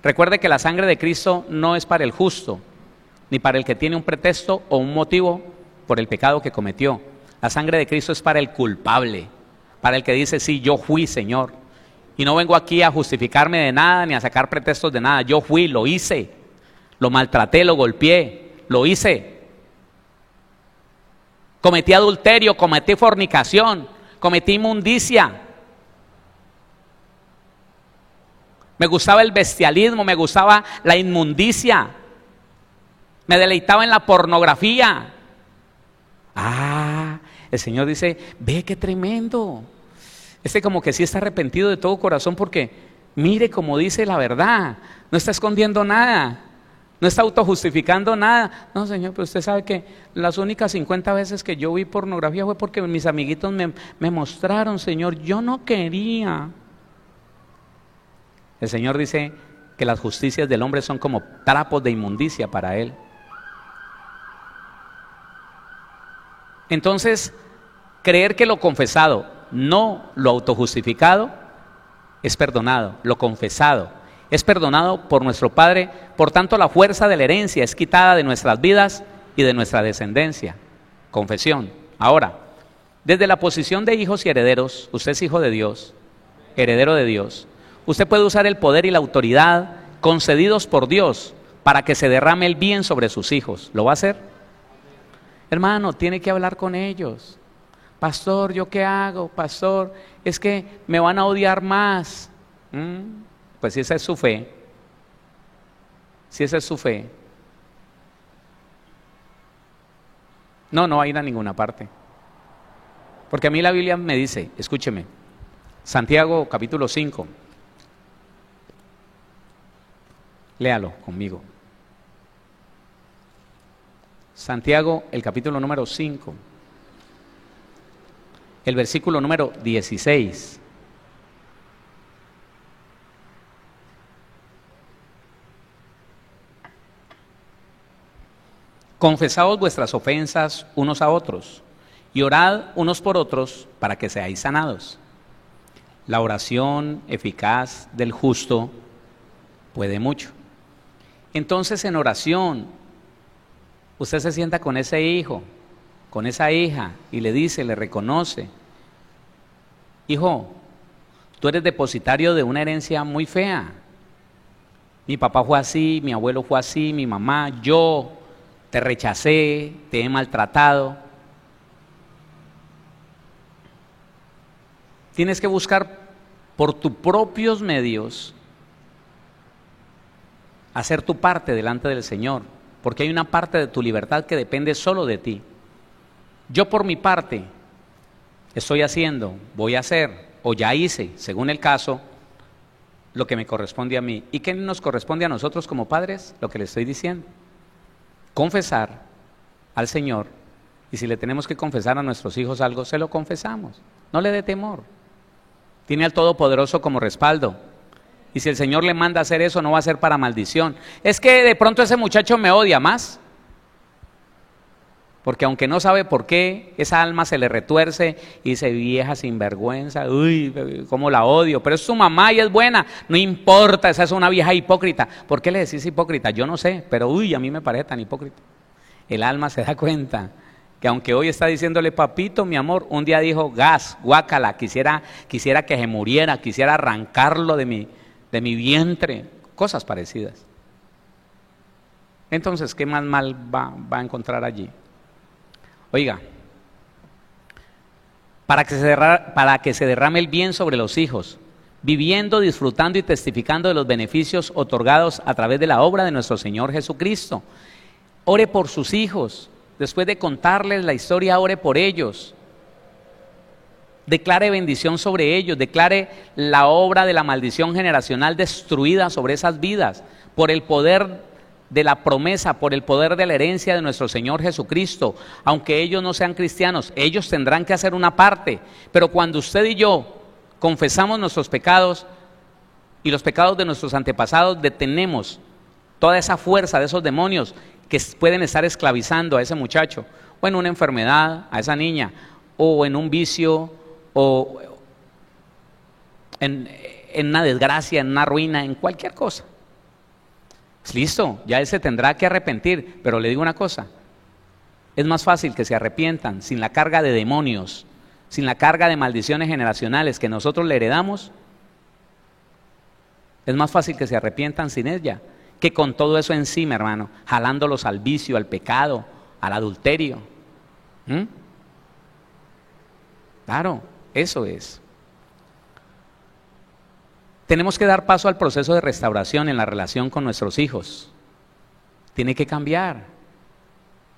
B: Recuerde que la sangre de Cristo no es para el justo, ni para el que tiene un pretexto o un motivo por el pecado que cometió. La sangre de Cristo es para el culpable, para el que dice: sí, yo fui, Señor. Y no vengo aquí a justificarme de nada, ni a sacar pretextos de nada. Yo fui, lo hice, lo maltraté, lo golpeé, lo hice. Cometí adulterio, cometí fornicación, cometí inmundicia. Me gustaba el bestialismo, me gustaba la inmundicia. Me deleitaba en la pornografía. Ah, el Señor dice: ve qué tremendo. Como que sí está arrepentido de todo corazón, porque mire cómo dice la verdad. No está escondiendo nada. No está autojustificando nada. No, Señor, pero usted sabe que las únicas 50 veces que yo vi pornografía fue porque mis amiguitos me mostraron, Señor. Yo no quería. El Señor dice que las justicias del hombre son como trapos de inmundicia para Él. Entonces, creer que lo confesado, no lo autojustificado, es perdonado. Lo confesado es perdonado por nuestro Padre. Por tanto, la fuerza de la herencia es quitada de nuestras vidas y de nuestra descendencia. Confesión. Ahora, desde la posición de hijos y herederos, usted es hijo de Dios, heredero de Dios. Usted puede usar el poder y la autoridad concedidos por Dios para que se derrame el bien sobre sus hijos. ¿Lo va a hacer? Hermano, tiene que hablar con ellos. Pastor, ¿yo qué hago? Pastor, es que me van a odiar más. Pues si esa es su fe, si esa es su fe, no va a ir a ninguna parte. Porque a mí la Biblia me dice, escúcheme, Santiago capítulo 5, léalo conmigo. Santiago, el capítulo número 5, el versículo número 16. Confesaos vuestras ofensas unos a otros y orad unos por otros para que seáis sanados. La oración eficaz del justo puede mucho. Entonces, en oración, usted se sienta con ese hijo, con esa hija, y le dice, le reconoce: hijo, tú eres depositario de una herencia muy fea. Mi papá fue así, mi abuelo fue así, mi mamá, yo te rechacé, te he maltratado. Tienes que buscar por tus propios medios hacer tu parte delante del Señor, porque hay una parte de tu libertad que depende solo de ti. Yo por mi parte estoy haciendo, voy a hacer o ya hice, según el caso, lo que me corresponde a mí. ¿Y qué nos corresponde a nosotros como padres? Lo que le estoy diciendo. Confesar al Señor, y si le tenemos que confesar a nuestros hijos algo, se lo confesamos. No le dé temor. Tiene al Todopoderoso como respaldo. Y si el Señor le manda a hacer eso, no va a ser para maldición. Es que de pronto ese muchacho me odia más. Porque aunque no sabe por qué, esa alma se le retuerce y dice: vieja sinvergüenza, uy, cómo la odio. Pero es su mamá y es buena. No importa, esa es una vieja hipócrita. ¿Por qué le decís hipócrita? Yo no sé, pero a mí me parece tan hipócrita. El alma se da cuenta que aunque hoy está diciéndole: papito, mi amor, un día dijo: gas, guácala, quisiera que se muriera, quisiera arrancarlo de mi vientre, cosas parecidas. Entonces, ¿qué más mal va a encontrar allí? Oiga, para que se derrame el bien sobre los hijos, viviendo, disfrutando y testificando de los beneficios otorgados a través de la obra de nuestro Señor Jesucristo. Ore por sus hijos. Después de contarles la historia, ore por ellos. Declare bendición sobre ellos, declare la obra de la maldición generacional destruida sobre esas vidas por el poder de la promesa, por el poder de la herencia de nuestro Señor Jesucristo. Aunque ellos no sean cristianos, ellos tendrán que hacer una parte, pero cuando usted y yo confesamos nuestros pecados y los pecados de nuestros antepasados, detenemos toda esa fuerza de esos demonios que pueden estar esclavizando a ese muchacho, o en una enfermedad, a esa niña, o en un vicio, o en una desgracia, en una ruina, en cualquier cosa. Listo, ya él se tendrá que arrepentir, pero le digo una cosa, es más fácil que se arrepientan sin la carga de demonios, sin la carga de maldiciones generacionales que nosotros le heredamos. Es más fácil que se arrepientan sin ella, que con todo eso encima, hermano, jalándolos al vicio, al pecado, al adulterio. Claro, eso es. Tenemos que dar paso al proceso de restauración en la relación con nuestros hijos. Tiene que cambiar.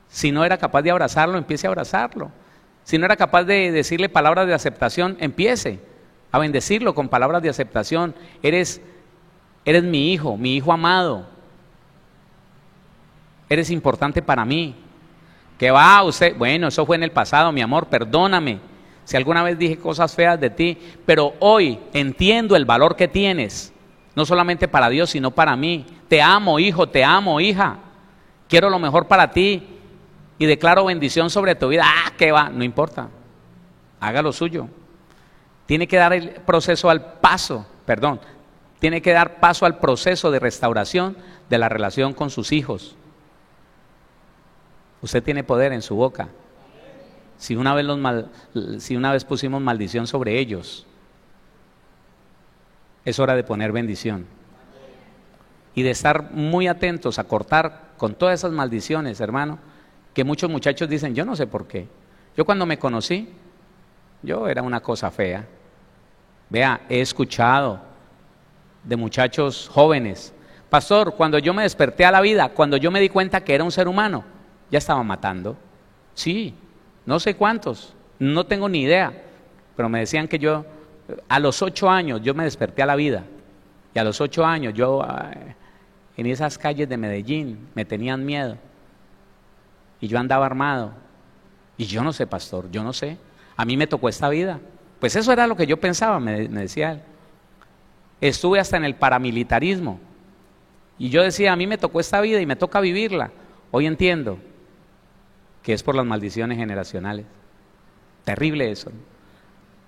B: Si no era capaz de abrazarlo, empiece a abrazarlo. Si no era capaz de decirle palabras de aceptación, empiece a bendecirlo con palabras de aceptación. Eres mi hijo amado. Eres importante para mí. ¿Qué va usted? Bueno, eso fue en el pasado, mi amor, perdóname si alguna vez dije cosas feas de ti, pero hoy entiendo el valor que tienes, no solamente para Dios, sino para mí. Te amo, hijo, te amo, hija. Quiero lo mejor para ti y declaro bendición sobre tu vida. ¿Qué va? No importa. Haga lo suyo. Tiene que dar el proceso tiene que dar paso al proceso de restauración de la relación con sus hijos. Usted tiene poder en su boca. Si una vez pusimos maldición sobre ellos, es hora de poner bendición. Y de estar muy atentos a cortar con todas esas maldiciones, hermano, que muchos muchachos dicen, yo no sé por qué. Yo cuando me conocí, yo era una cosa fea. Vea, he escuchado de muchachos jóvenes, pastor, cuando yo me desperté a la vida, cuando yo me di cuenta que era un ser humano, ya estaba matando. Sí, no sé cuántos, no tengo ni idea, pero me decían que yo, a los 8 años, yo me desperté a la vida, y a los 8 años, yo en esas calles de Medellín, me tenían miedo, y yo andaba armado, y yo no sé, pastor, yo no sé, a mí me tocó esta vida. Pues eso era lo que yo pensaba, me decía él. Estuve hasta en el paramilitarismo, y yo decía, a mí me tocó esta vida y me toca vivirla. Hoy entiendo que es por las maldiciones generacionales. Terrible eso,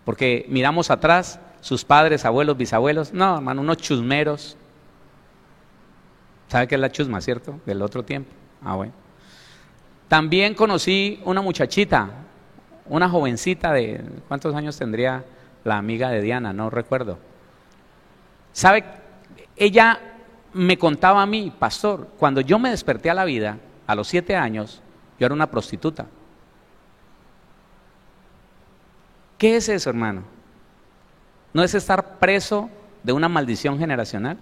B: porque miramos atrás, sus padres, abuelos, bisabuelos, no, hermano, unos chusmeros. ¿Sabe qué es la chusma, cierto? Del otro tiempo. Bueno. También conocí una muchachita, una jovencita de, ¿cuántos años tendría la amiga de Diana? No recuerdo. ¿Sabe? Ella me contaba a mí, pastor, cuando yo me desperté a la vida, a los 7 años, yo era una prostituta. ¿Qué es eso, hermano? ¿No es estar preso de una maldición generacional?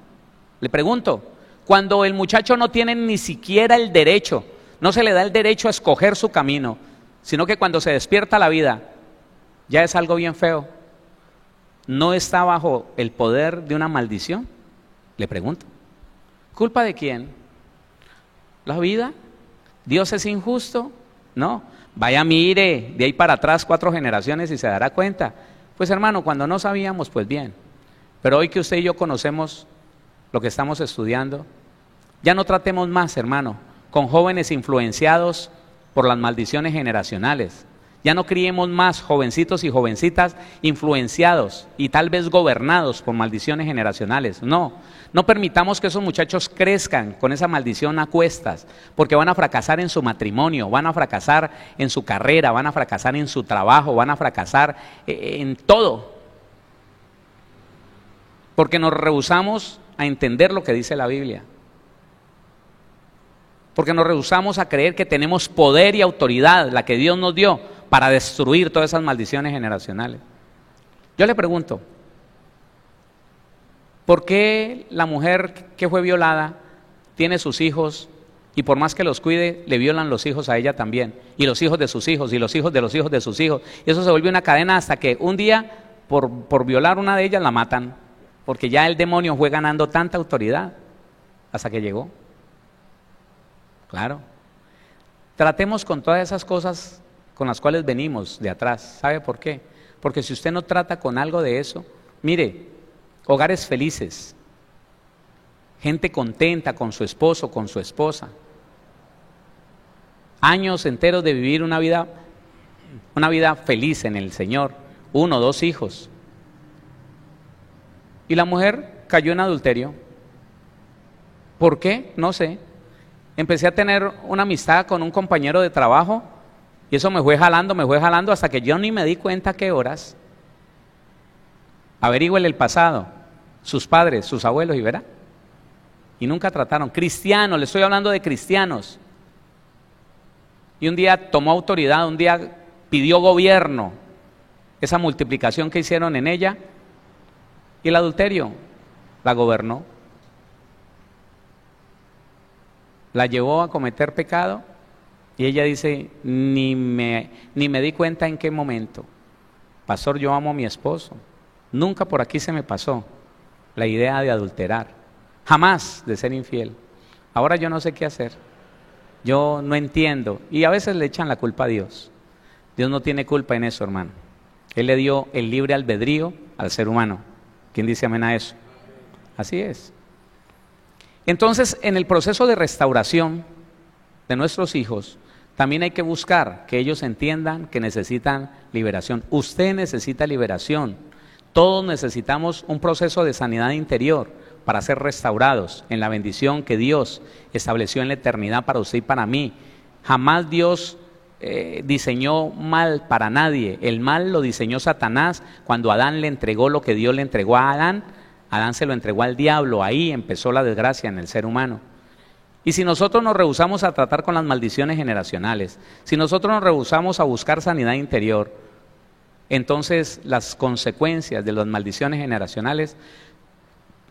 B: Le pregunto, cuando el muchacho no tiene ni siquiera el derecho, no se le da el derecho a escoger su camino, sino que cuando se despierta a la vida, ya es algo bien feo, ¿no está bajo el poder de una maldición? Le pregunto. ¿Culpa de quién? ¿La vida? ¿Dios es injusto? No. Vaya, mire, de ahí para atrás 4 generaciones y se dará cuenta. Pues hermano, cuando no sabíamos, pues bien. Pero hoy que usted y yo conocemos lo que estamos estudiando, ya no tratemos más, hermano, con jóvenes influenciados por las maldiciones generacionales. Ya no criemos más jovencitos y jovencitas influenciados y tal vez gobernados por maldiciones generacionales. No permitamos que esos muchachos crezcan con esa maldición a cuestas, porque van a fracasar en su matrimonio, van a fracasar en su carrera, van a fracasar en su trabajo, van a fracasar en todo. Porque nos rehusamos a entender lo que dice la Biblia. Porque nos rehusamos a creer que tenemos poder y autoridad, la que Dios nos dio, para destruir todas esas maldiciones generacionales. Yo le pregunto, ¿por qué la mujer que fue violada tiene sus hijos y por más que los cuide, le violan los hijos a ella también, y los hijos de sus hijos, y los hijos de los hijos de sus hijos. Y eso se vuelve una cadena hasta que un día, por violar una de ellas, la matan, porque ya el demonio fue ganando tanta autoridad hasta que llegó. Claro. Tratemos con todas esas cosas con las cuales venimos de atrás. ¿Sabe por qué? Porque si usted no trata con algo de eso, mire, hogares felices, gente contenta con su esposo, con su esposa, años enteros de vivir una vida feliz en el Señor, 1, 2 hijos, y la mujer cayó en adulterio. ¿Por qué? No sé. Empecé a tener una amistad con un compañero de trabajo y eso me fue jalando hasta que yo ni me di cuenta a qué horas. Averígüele el pasado, sus padres, sus abuelos y verá. Y nunca trataron. Cristianos, le estoy hablando de cristianos. Y un día tomó autoridad, un día pidió gobierno, esa multiplicación que hicieron en ella, y el adulterio la gobernó. La llevó a cometer pecado y ella dice, ni me di cuenta en qué momento. Pastor, yo amo a mi esposo. Nunca por aquí se me pasó la idea de adulterar, jamás de ser infiel. Ahora yo no sé qué hacer. Yo no entiendo. Y a veces le echan la culpa a Dios. Dios no tiene culpa en eso, hermano. Él le dio el libre albedrío al ser humano. ¿Quién dice amén a eso? Así es. Entonces, en el proceso de restauración de nuestros hijos, también hay que buscar que ellos entiendan que necesitan liberación. Usted necesita liberación. Todos necesitamos un proceso de sanidad interior para ser restaurados en la bendición que Dios estableció en la eternidad para usted y para mí. Jamás Dios diseñó mal para nadie. El mal lo diseñó Satanás cuando Adán le entregó lo que Dios le entregó a Adán. Adán se lo entregó al diablo, ahí empezó la desgracia en el ser humano. Y si nosotros nos rehusamos a tratar con las maldiciones generacionales, si nosotros nos rehusamos a buscar sanidad interior, entonces las consecuencias de las maldiciones generacionales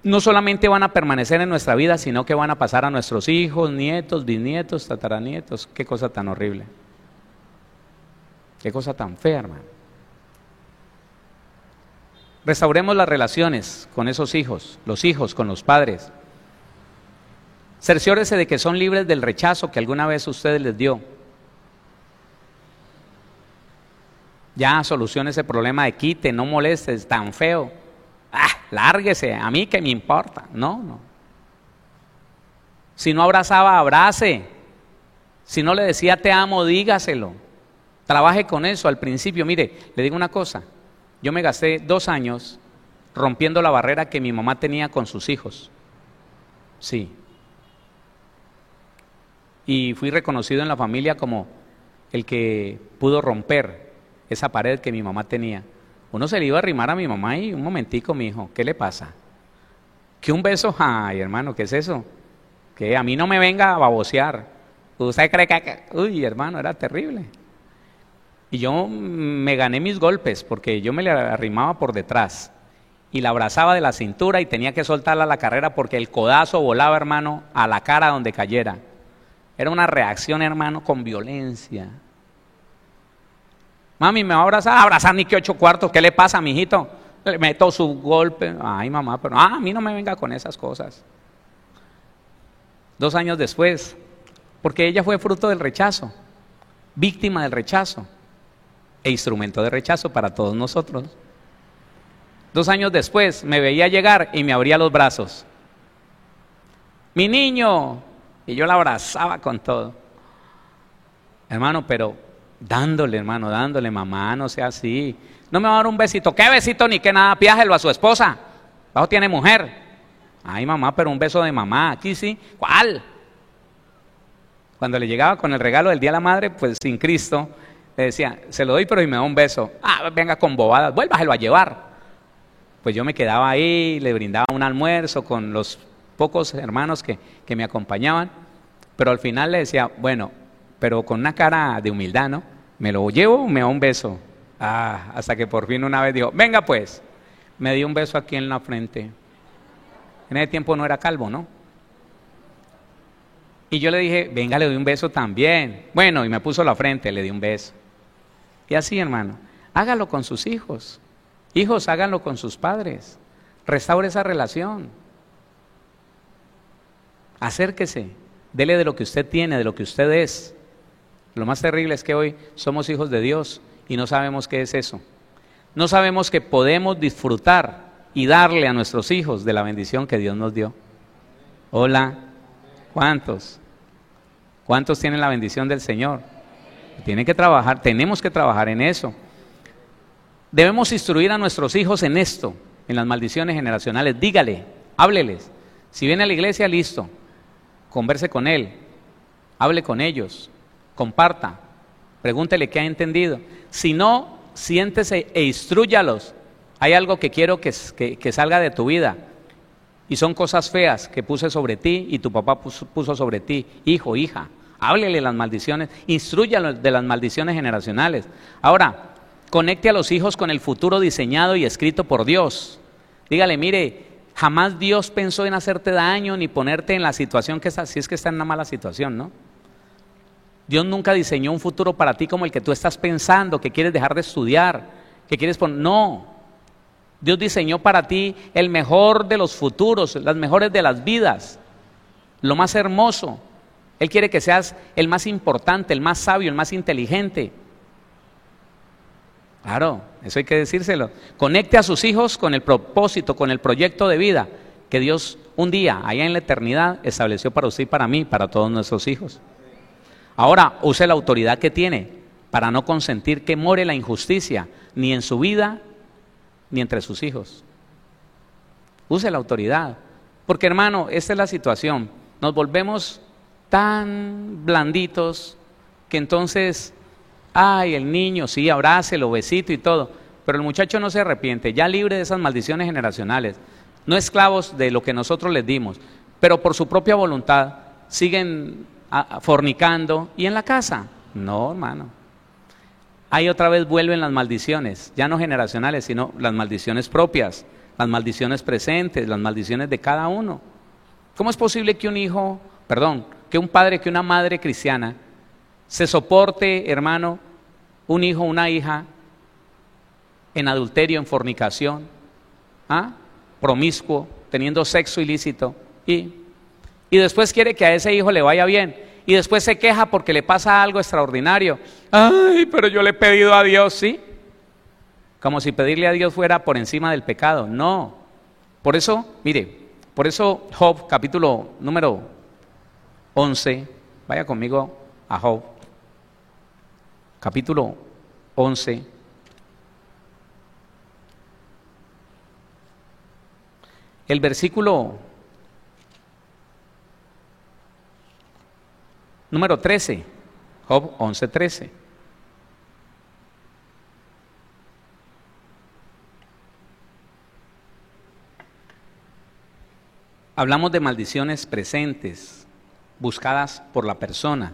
B: no solamente van a permanecer en nuestra vida, sino que van a pasar a nuestros hijos, nietos, bisnietos, tataranietos. Qué cosa tan horrible. Qué cosa tan fea, hermano. Restauremos las relaciones con esos hijos, los hijos con los padres. Cerciórese de que son libres del rechazo que alguna vez usted les dio. Ya solucione ese problema de quite, no molestes, tan feo. Lárguese, a mí que me importa. No. Si no abrazaba, abrace. Si no le decía te amo, dígaselo. Trabaje con eso al principio. Mire, le digo una cosa. Yo me gasté 2 años rompiendo la barrera que mi mamá tenía con sus hijos. Sí. Y fui reconocido en la familia como el que pudo romper esa pared que mi mamá tenía. Uno se le iba a arrimar a mi mamá y un momentico, mi hijo, ¿qué le pasa? ¿Que un beso? Ay, hermano, ¿qué es eso? Que a mí no me venga a babosear. ¿Usted cree que...? Uy, hermano, era terrible. Y yo me gané mis golpes porque yo me le arrimaba por detrás y la abrazaba de la cintura y tenía que soltarla a la carrera porque el codazo volaba, hermano, a la cara donde cayera. Era una reacción, hermano, con violencia. Mami, ¿me va a abrazar? Abrazar ni que 8 cuartos. ¿Qué le pasa, mijito? Le meto su golpe. Ay, mamá, pero a mí no me venga con esas cosas. 2 años después, porque ella fue fruto del rechazo, víctima del rechazo e instrumento de rechazo para todos nosotros. 2 años después me veía llegar y me abría los brazos. Mi niño, y yo la abrazaba con todo. Hermano, pero dándole, hermano, dándole, mamá, no sea así. No me va a dar un besito. ¿Qué besito ni qué nada? Piájelo a su esposa. Abajo tiene mujer. Ay, mamá, pero un beso de mamá. Aquí sí. ¿Cuál? Cuando le llegaba con el regalo del Día de la Madre, pues sin Cristo, le decía, se lo doy, pero si me da un beso. Venga con bobadas, vuélvaselo a llevar. Pues yo me quedaba ahí, le brindaba un almuerzo con los pocos hermanos que me acompañaban, pero al final le decía, bueno, pero con una cara de humildad, ¿no? ¿Me lo llevo o me da un beso? Hasta que por fin una vez dijo, venga pues, me dio un beso aquí en la frente. En ese tiempo no era calvo, ¿no? Y yo le dije, venga, le doy un beso también. Bueno, y me puso la frente, le di un beso. Y así, hermano, hágalo con sus hijos. Hijos, háganlo con sus padres. Restaure esa relación. Acérquese, dele de lo que usted tiene, de lo que usted es. Lo más terrible es que hoy somos hijos de Dios y no sabemos qué es eso. No sabemos que podemos disfrutar y darle a nuestros hijos de la bendición que Dios nos dio. Hola, ¿cuántos? ¿Cuántos tienen la bendición del Señor? Tienen que trabajar, tenemos que trabajar en eso. Debemos instruir a nuestros hijos en esto, en las maldiciones generacionales. Dígale, hábleles. Si viene a la iglesia, listo. Converse con él, hable con ellos, comparta, pregúntele qué ha entendido. Si no, siéntese e instrúyalos. Hay algo que quiero que salga de tu vida y son cosas feas que puse sobre ti y tu papá puso sobre ti. Hijo, hija, háblele las maldiciones, instrúyalos de las maldiciones generacionales. Ahora, conecte a los hijos con el futuro diseñado y escrito por Dios. Dígale, mire, jamás Dios pensó en hacerte daño ni ponerte en la situación que está, si es que está en una mala situación, ¿no? Dios nunca diseñó un futuro para ti como el que tú estás pensando, que quieres dejar de estudiar, que quieres poner. No, Dios diseñó para ti el mejor de los futuros, las mejores de las vidas, lo más hermoso. Él quiere que seas el más importante, el más sabio, el más inteligente. Claro, eso hay que decírselo. Conecte a sus hijos con el propósito, con el proyecto de vida que Dios un día, allá en la eternidad, estableció para usted y para mí, para todos nuestros hijos. Ahora, use la autoridad que tiene para no consentir que more la injusticia, ni en su vida, ni entre sus hijos. Use la autoridad. Porque, hermano, esta es la situación. Nos volvemos tan blanditos que entonces... Ay, el niño, sí, abrácelo, besito y todo, pero el muchacho no se arrepiente, ya libre de esas maldiciones generacionales, no esclavos de lo que nosotros les dimos, pero por su propia voluntad siguen fornicando y en la casa. No, hermano. Ahí otra vez vuelven las maldiciones, ya no generacionales, sino las maldiciones propias, las maldiciones presentes, las maldiciones de cada uno. ¿Cómo es posible que que un padre, que una madre cristiana se soporte, hermano, un hijo, una hija en adulterio, en fornicación, promiscuo, teniendo sexo ilícito y después quiere que a ese hijo le vaya bien y después se queja porque le pasa algo extraordinario? Ay, pero yo le he pedido a Dios, ¿sí? Como si pedirle a Dios fuera por encima del pecado. No. Por eso, mire, Job, capítulo número 11, vaya conmigo a Job. Capítulo 11, el versículo número 13, Job 11:13. Hablamos de maldiciones presentes, buscadas por la persona,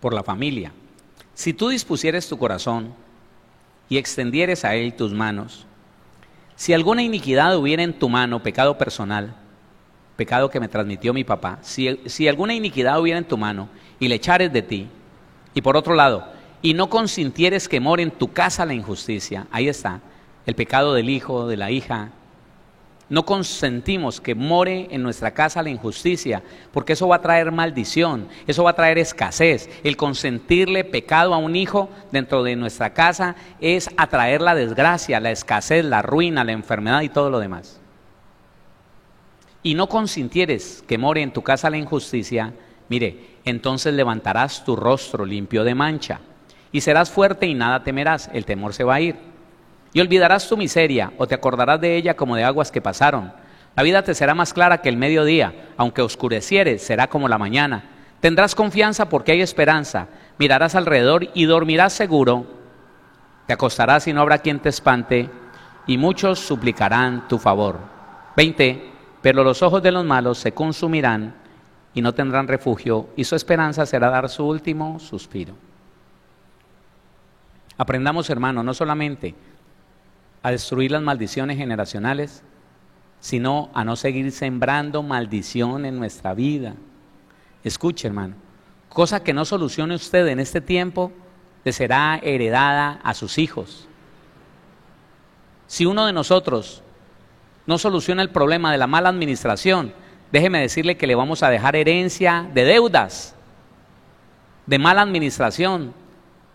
B: por la familia. Si tú dispusieres tu corazón y extendieres a él tus manos, si alguna iniquidad hubiera en tu mano, pecado personal, pecado que me transmitió mi papá, si alguna iniquidad hubiera en tu mano y le echares de ti, y por otro lado, y no consintieres que more en tu casa la injusticia, ahí está, el pecado del hijo, de la hija. No consentimos que more en nuestra casa la injusticia, porque eso va a traer maldición, eso va a traer escasez. El consentirle pecado a un hijo dentro de nuestra casa es atraer la desgracia, la escasez, la ruina, la enfermedad y todo lo demás. Y no consintieres que more en tu casa la injusticia, mire, entonces levantarás tu rostro limpio de mancha, y serás fuerte y nada temerás, el temor se va a ir. Y olvidarás tu miseria, o te acordarás de ella como de aguas que pasaron. La vida te será más clara que el mediodía, aunque oscureciere, será como la mañana. Tendrás confianza porque hay esperanza, mirarás alrededor y dormirás seguro. Te acostarás y no habrá quien te espante, y muchos suplicarán tu favor. 20. Pero los ojos de los malos se consumirán y no tendrán refugio, y su esperanza será dar su último suspiro. Aprendamos, hermano, no solamente a destruir las maldiciones generacionales, sino a no seguir sembrando maldición en nuestra vida. Escuche, hermano, cosa que no solucione usted en este tiempo, le será heredada a sus hijos. Si uno de nosotros no soluciona el problema de la mala administración, déjeme decirle que le vamos a dejar herencia de deudas, de mala administración,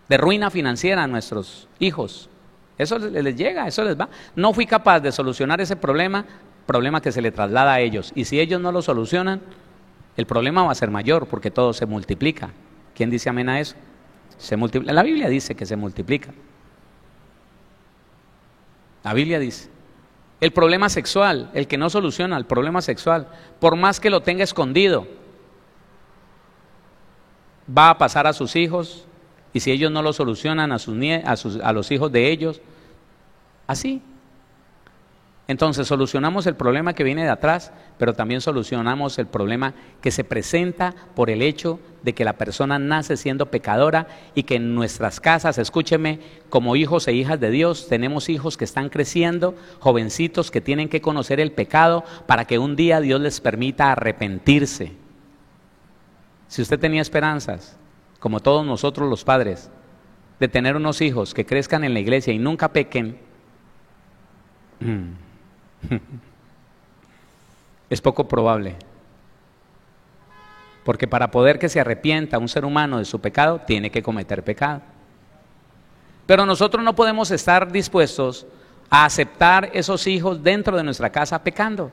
B: de ruina financiera a nuestros hijos. Eso les llega, eso les va. No fui capaz de solucionar ese problema que se le traslada a ellos. Y si ellos no lo solucionan, el problema va a ser mayor porque todo se multiplica. ¿Quién dice amén a eso? Se multiplica. La Biblia dice que se multiplica. La Biblia dice. El problema sexual, el que no soluciona el problema sexual, por más que lo tenga escondido, va a pasar a sus hijos, y si ellos no lo solucionan a los hijos de ellos, así. Entonces solucionamos el problema que viene de atrás, pero también solucionamos el problema que se presenta por el hecho de que la persona nace siendo pecadora y que en nuestras casas, escúcheme, como hijos e hijas de Dios, tenemos hijos que están creciendo, jovencitos que tienen que conocer el pecado para que un día Dios les permita arrepentirse. Si usted tenía esperanzas, como todos nosotros los padres, de tener unos hijos que crezcan en la iglesia y nunca pequen, es poco probable, porque para poder que se arrepienta un ser humano de su pecado, tiene que cometer pecado. Pero nosotros no podemos estar dispuestos a aceptar esos hijos dentro de nuestra casa pecando,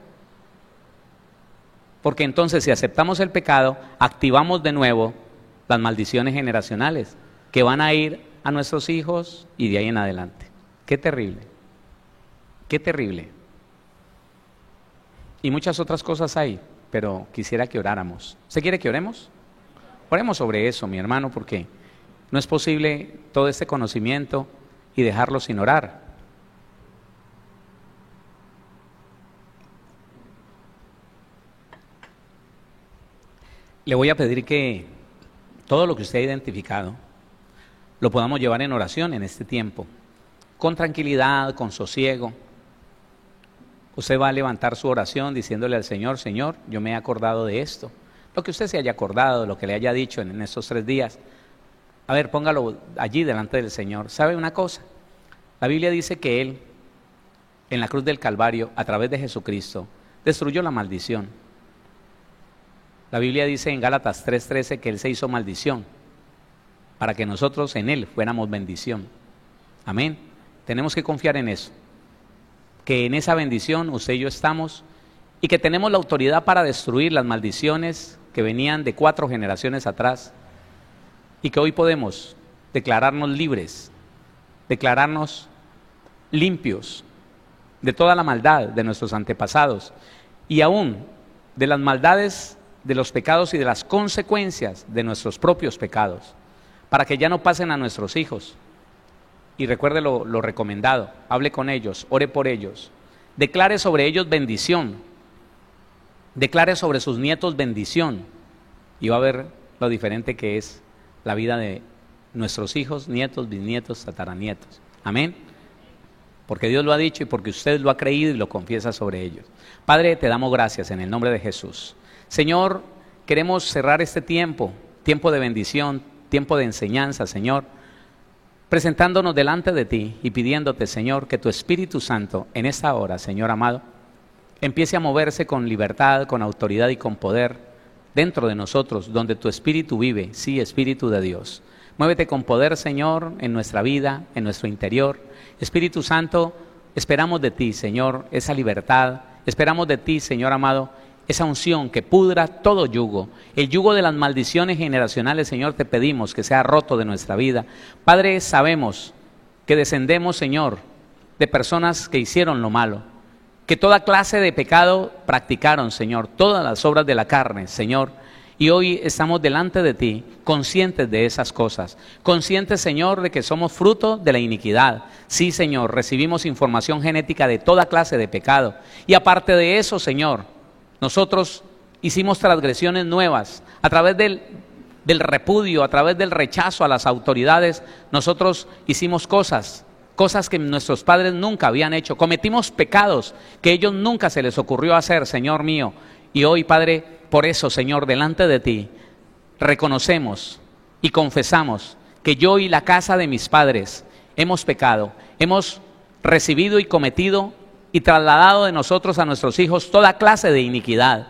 B: porque entonces si aceptamos el pecado, activamos de nuevo las maldiciones generacionales que van a ir a nuestros hijos y de ahí en adelante. Qué terrible, qué terrible. Y muchas otras cosas hay, pero quisiera que oráramos. ¿Usted quiere que oremos? Oremos sobre eso, mi hermano, porque no es posible todo este conocimiento y dejarlo sin orar. Le voy a pedir que todo lo que usted ha identificado lo podamos llevar en oración en este tiempo, con tranquilidad, con sosiego. Usted va a levantar su oración diciéndole al Señor: Señor, yo me he acordado de esto. Lo que usted se haya acordado, lo que le haya dicho en estos 3 días, a ver, póngalo allí delante del Señor. ¿Sabe una cosa? La Biblia dice que Él, en la cruz del Calvario, a través de Jesucristo, destruyó la maldición. La Biblia dice en Gálatas 3:13 que Él se hizo maldición para que nosotros en Él fuéramos bendición. Amén. Tenemos que confiar en eso, que en esa bendición usted y yo estamos, y que tenemos la autoridad para destruir las maldiciones que venían de 4 generaciones atrás, y que hoy podemos declararnos libres, declararnos limpios de toda la maldad de nuestros antepasados, y aún de las maldades de los pecados y de las consecuencias de nuestros propios pecados, para que ya no pasen a nuestros hijos. Y recuerde lo recomendado: hable con ellos, ore por ellos, declare sobre ellos bendición, declare sobre sus nietos bendición, y va a ver lo diferente que es la vida de nuestros hijos, nietos, bisnietos, tataranietos. Amén. Porque Dios lo ha dicho y porque usted lo ha creído y lo confiesa sobre ellos. Padre, te damos gracias en el nombre de Jesús. Señor, queremos cerrar este tiempo de bendición, tiempo de enseñanza, Señor, presentándonos delante de ti y pidiéndote, Señor, que tu Espíritu Santo en esta hora, Señor amado, empiece a moverse con libertad, con autoridad y con poder dentro de nosotros, donde tu Espíritu vive, sí, Espíritu de Dios. Muévete con poder, Señor, en nuestra vida, en nuestro interior. Espíritu Santo, esperamos de ti, Señor, esa libertad. Esperamos de ti, Señor amado, esa unción que pudra todo yugo. El yugo de las maldiciones generacionales, Señor, te pedimos que sea roto de nuestra vida. Padre, sabemos que descendemos, Señor, de personas que hicieron lo malo, que toda clase de pecado practicaron, Señor, todas las obras de la carne, Señor. Y hoy estamos delante de ti, conscientes de esas cosas, conscientes, Señor, de que somos fruto de la iniquidad. Sí, Señor, recibimos información genética de toda clase de pecado. Y aparte de eso, Señor, nosotros hicimos transgresiones nuevas. A través del repudio, a través del rechazo a las autoridades, nosotros hicimos cosas que nuestros padres nunca habían hecho. Cometimos pecados que ellos nunca se les ocurrió hacer, Señor mío. Y hoy, Padre, por eso, Señor, delante de ti, reconocemos y confesamos que yo y la casa de mis padres hemos pecado, hemos recibido y cometido y trasladado de nosotros a nuestros hijos toda clase de iniquidad,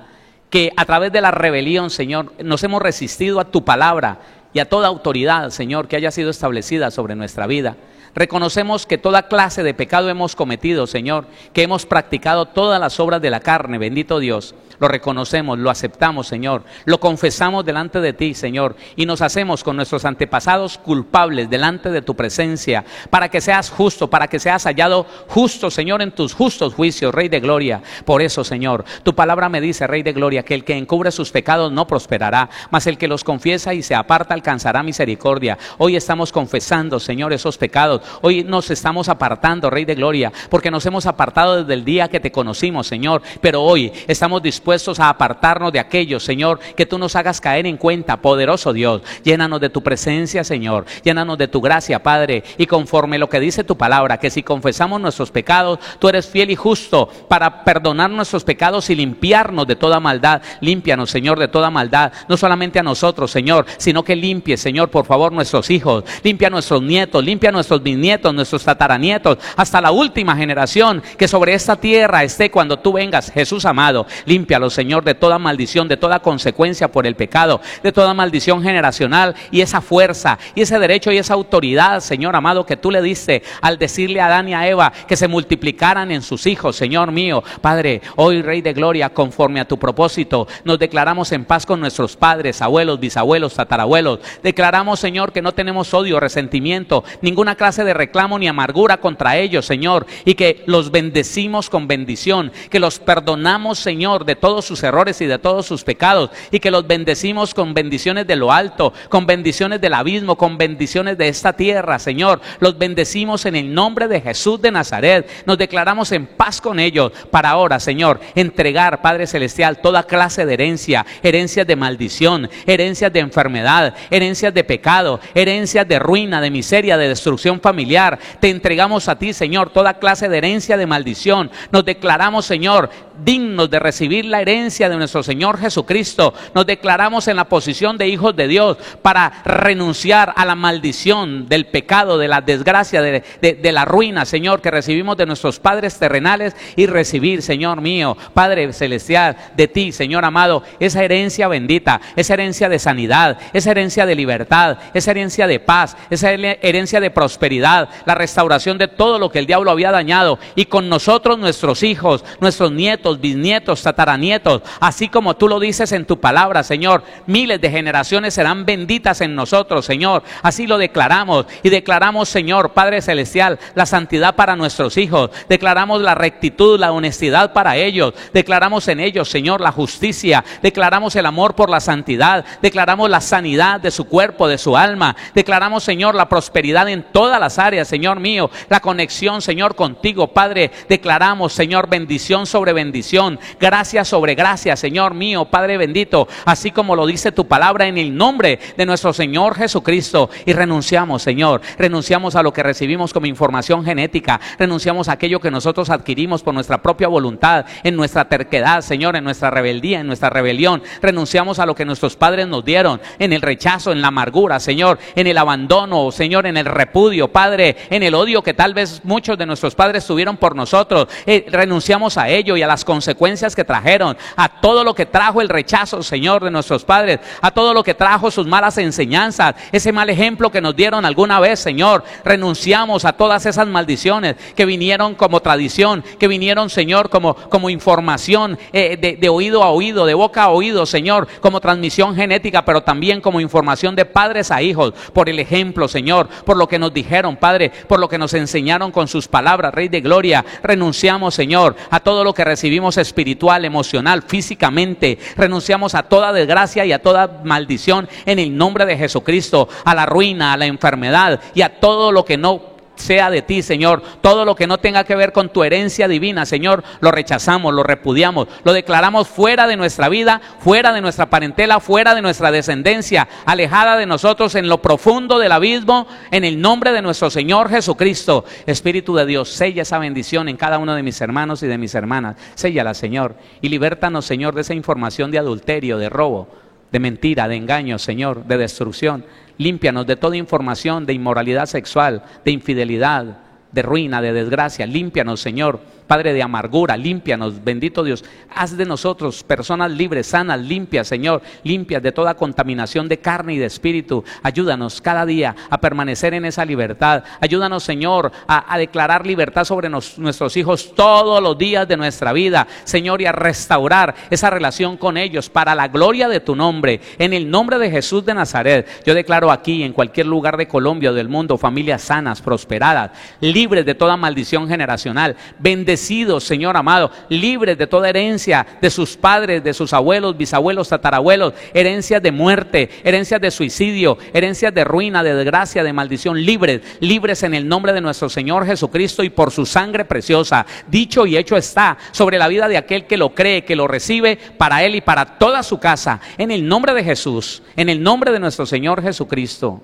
B: que a través de la rebelión, Señor, nos hemos resistido a tu palabra y a toda autoridad, Señor, que haya sido establecida sobre nuestra vida. Reconocemos que toda clase de pecado hemos cometido, Señor, que hemos practicado todas las obras de la carne, bendito Dios. Lo reconocemos, lo aceptamos, Señor, lo confesamos delante de ti, Señor, y nos hacemos con nuestros antepasados culpables delante de tu presencia, para que seas justo, para que seas hallado justo, Señor, en tus justos juicios, Rey de Gloria. Por eso, Señor, tu palabra me dice, Rey de Gloria, que el que encubre sus pecados no prosperará, mas el que los confiesa y se aparta alcanzará misericordia. Hoy estamos confesando, Señor, esos pecados. Hoy nos estamos apartando, Rey de Gloria, porque nos hemos apartado desde el día que te conocimos, Señor, pero hoy estamos dispuestos a apartarnos de aquellos, Señor, que tú nos hagas caer en cuenta, poderoso Dios. Llénanos de tu presencia, Señor, llénanos de tu gracia, Padre, y conforme lo que dice tu palabra, que si confesamos nuestros pecados, tú eres fiel y justo para perdonar nuestros pecados y limpiarnos de toda maldad. Límpianos, Señor, de toda maldad, no solamente a nosotros, Señor, sino que limpie, Señor, por favor, nuestros hijos, limpia a nuestros nietos, limpia a nuestros bisnietos, nuestros tataranietos, hasta la última generación que sobre esta tierra esté cuando tú vengas, Jesús amado. Límpialos, Señor, de toda maldición, de toda consecuencia por el pecado, de toda maldición generacional, y esa fuerza y ese derecho y esa autoridad, Señor amado, que tú le diste al decirle a Adán y a Eva que se multiplicaran en sus hijos, Señor mío. Padre, hoy, Rey de Gloria, conforme a tu propósito, nos declaramos en paz con nuestros padres, abuelos, bisabuelos, tatarabuelos. Declaramos, Señor, que no tenemos odio, resentimiento, ninguna clase de reclamo ni amargura contra ellos, Señor, y que los bendecimos con bendición, que los perdonamos, Señor, de todos sus errores y de todos sus pecados, y que los bendecimos con bendiciones de lo alto, con bendiciones del abismo, con bendiciones de esta tierra, Señor. Los bendecimos en el nombre de Jesús de Nazaret. Nos declaramos en paz con ellos para ahora, Señor, entregar, Padre Celestial, toda clase de herencia, herencias de maldición, herencias de enfermedad, herencias de pecado, herencias de ruina, de miseria, de destrucción familiar. Te entregamos a ti, Señor, toda clase de herencia de maldición. Nos declaramos, Señor, dignos de recibir la herencia de nuestro Señor Jesucristo. Nos declaramos en la posición de hijos de Dios para renunciar a la maldición del pecado, de la desgracia, de la ruina, Señor, que recibimos de nuestros padres terrenales, y recibir, Señor mío, Padre Celestial, de ti, Señor amado, esa herencia bendita, esa herencia de sanidad, esa herencia de libertad, esa herencia de paz, esa herencia de prosperidad, la restauración de todo lo que el diablo había dañado, y con nosotros nuestros hijos, nuestros nietos, bisnietos, tataranietos, así como tú lo dices en tu palabra, Señor. Miles de generaciones serán benditas en nosotros, Señor. Así lo declaramos, y declaramos, Señor, Padre Celestial, la santidad para nuestros hijos. Declaramos la rectitud, la honestidad para ellos. Declaramos en ellos, Señor, la justicia. Declaramos el amor por la santidad. Declaramos la sanidad de su cuerpo, de su alma. Declaramos, Señor, la prosperidad en todas las áreas, Señor mío. La conexión, Señor, contigo, Padre. Declaramos, Señor, bendición sobre bendición, gracia sobre gracia, Señor mío, Padre bendito, así como lo dice tu palabra, en el nombre de nuestro Señor Jesucristo. Y renunciamos, Señor, renunciamos a lo que recibimos como información genética, renunciamos a aquello que nosotros adquirimos por nuestra propia voluntad, en nuestra terquedad, Señor, en nuestra rebeldía, en nuestra rebelión. Renunciamos a lo que nuestros padres nos dieron, en el rechazo, en la amargura, Señor, en el abandono, Señor, en el repudio, Padre, en el odio que tal vez muchos de nuestros padres tuvieron por nosotros. Renunciamos a ello y a las consecuencias que trajeron, a todo lo que trajo el rechazo, Señor, de nuestros padres, a todo lo que trajo sus malas enseñanzas, ese mal ejemplo que nos dieron alguna vez, Señor. Renunciamos a todas esas maldiciones que vinieron como tradición, que vinieron, Señor, como información de oído a oído, de boca a oído, Señor, como transmisión genética, pero también como información de padres a hijos, por el ejemplo, Señor, por lo que nos dijeron, Padre, por lo que nos enseñaron con sus palabras, Rey de Gloria. Renunciamos, Señor, a todo lo que recibimos espiritual, emocional, físicamente. Renunciamos a toda desgracia y a toda maldición en el nombre de Jesucristo, a la ruina, a la enfermedad y a todo lo que no sea de ti, Señor. Todo lo que no tenga que ver con tu herencia divina, Señor, lo rechazamos, lo repudiamos, lo declaramos fuera de nuestra vida, fuera de nuestra parentela, fuera de nuestra descendencia, alejada de nosotros en lo profundo del abismo, en el nombre de nuestro Señor Jesucristo. Espíritu de Dios, sella esa bendición en cada uno de mis hermanos y de mis hermanas. Séllala, Señor, y libértanos, Señor, de esa información de adulterio, de robo, de mentira, de engaño, Señor, de destrucción. Límpianos de toda información, de inmoralidad sexual, de infidelidad, de ruina, de desgracia. Límpianos, Señor, Padre, de amargura. Límpianos, bendito Dios. Haz de nosotros personas libres, sanas, limpias, Señor. Limpias de toda contaminación de carne y de espíritu. Ayúdanos cada día a permanecer en esa libertad. Ayúdanos, Señor, a declarar libertad sobre nuestros hijos todos los días de nuestra vida, Señor, y a restaurar esa relación con ellos para la gloria de tu nombre. En el nombre de Jesús de Nazaret, yo declaro aquí, en cualquier lugar de Colombia o del mundo, familias sanas, prosperadas, libres de toda maldición generacional, bendecidos, Señor amado, libres de toda herencia de sus padres, de sus abuelos, bisabuelos, tatarabuelos, herencias de muerte, herencias de suicidio, herencias de ruina, de desgracia, de maldición, libres en el nombre de nuestro Señor Jesucristo y por su sangre preciosa. Dicho y hecho está sobre la vida de aquel que lo cree, que lo recibe, para él y para toda su casa, en el nombre de Jesús, en el nombre de nuestro Señor Jesucristo.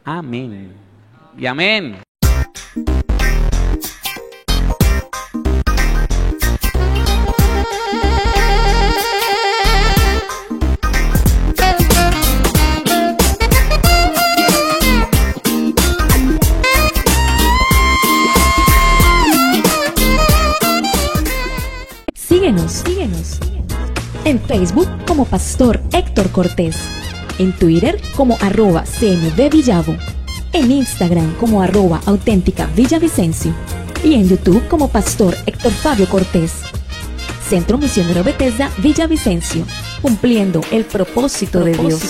B: Amén y amén.
E: Síguenos en Facebook como Pastor Héctor Cortés, en Twitter como @CMVVillavo, en Instagram como @auténtica Villavicencio y en YouTube como Pastor Héctor Fabio Cortés. Centro Misionero Bethesda Villavicencio, cumpliendo el propósito de Dios.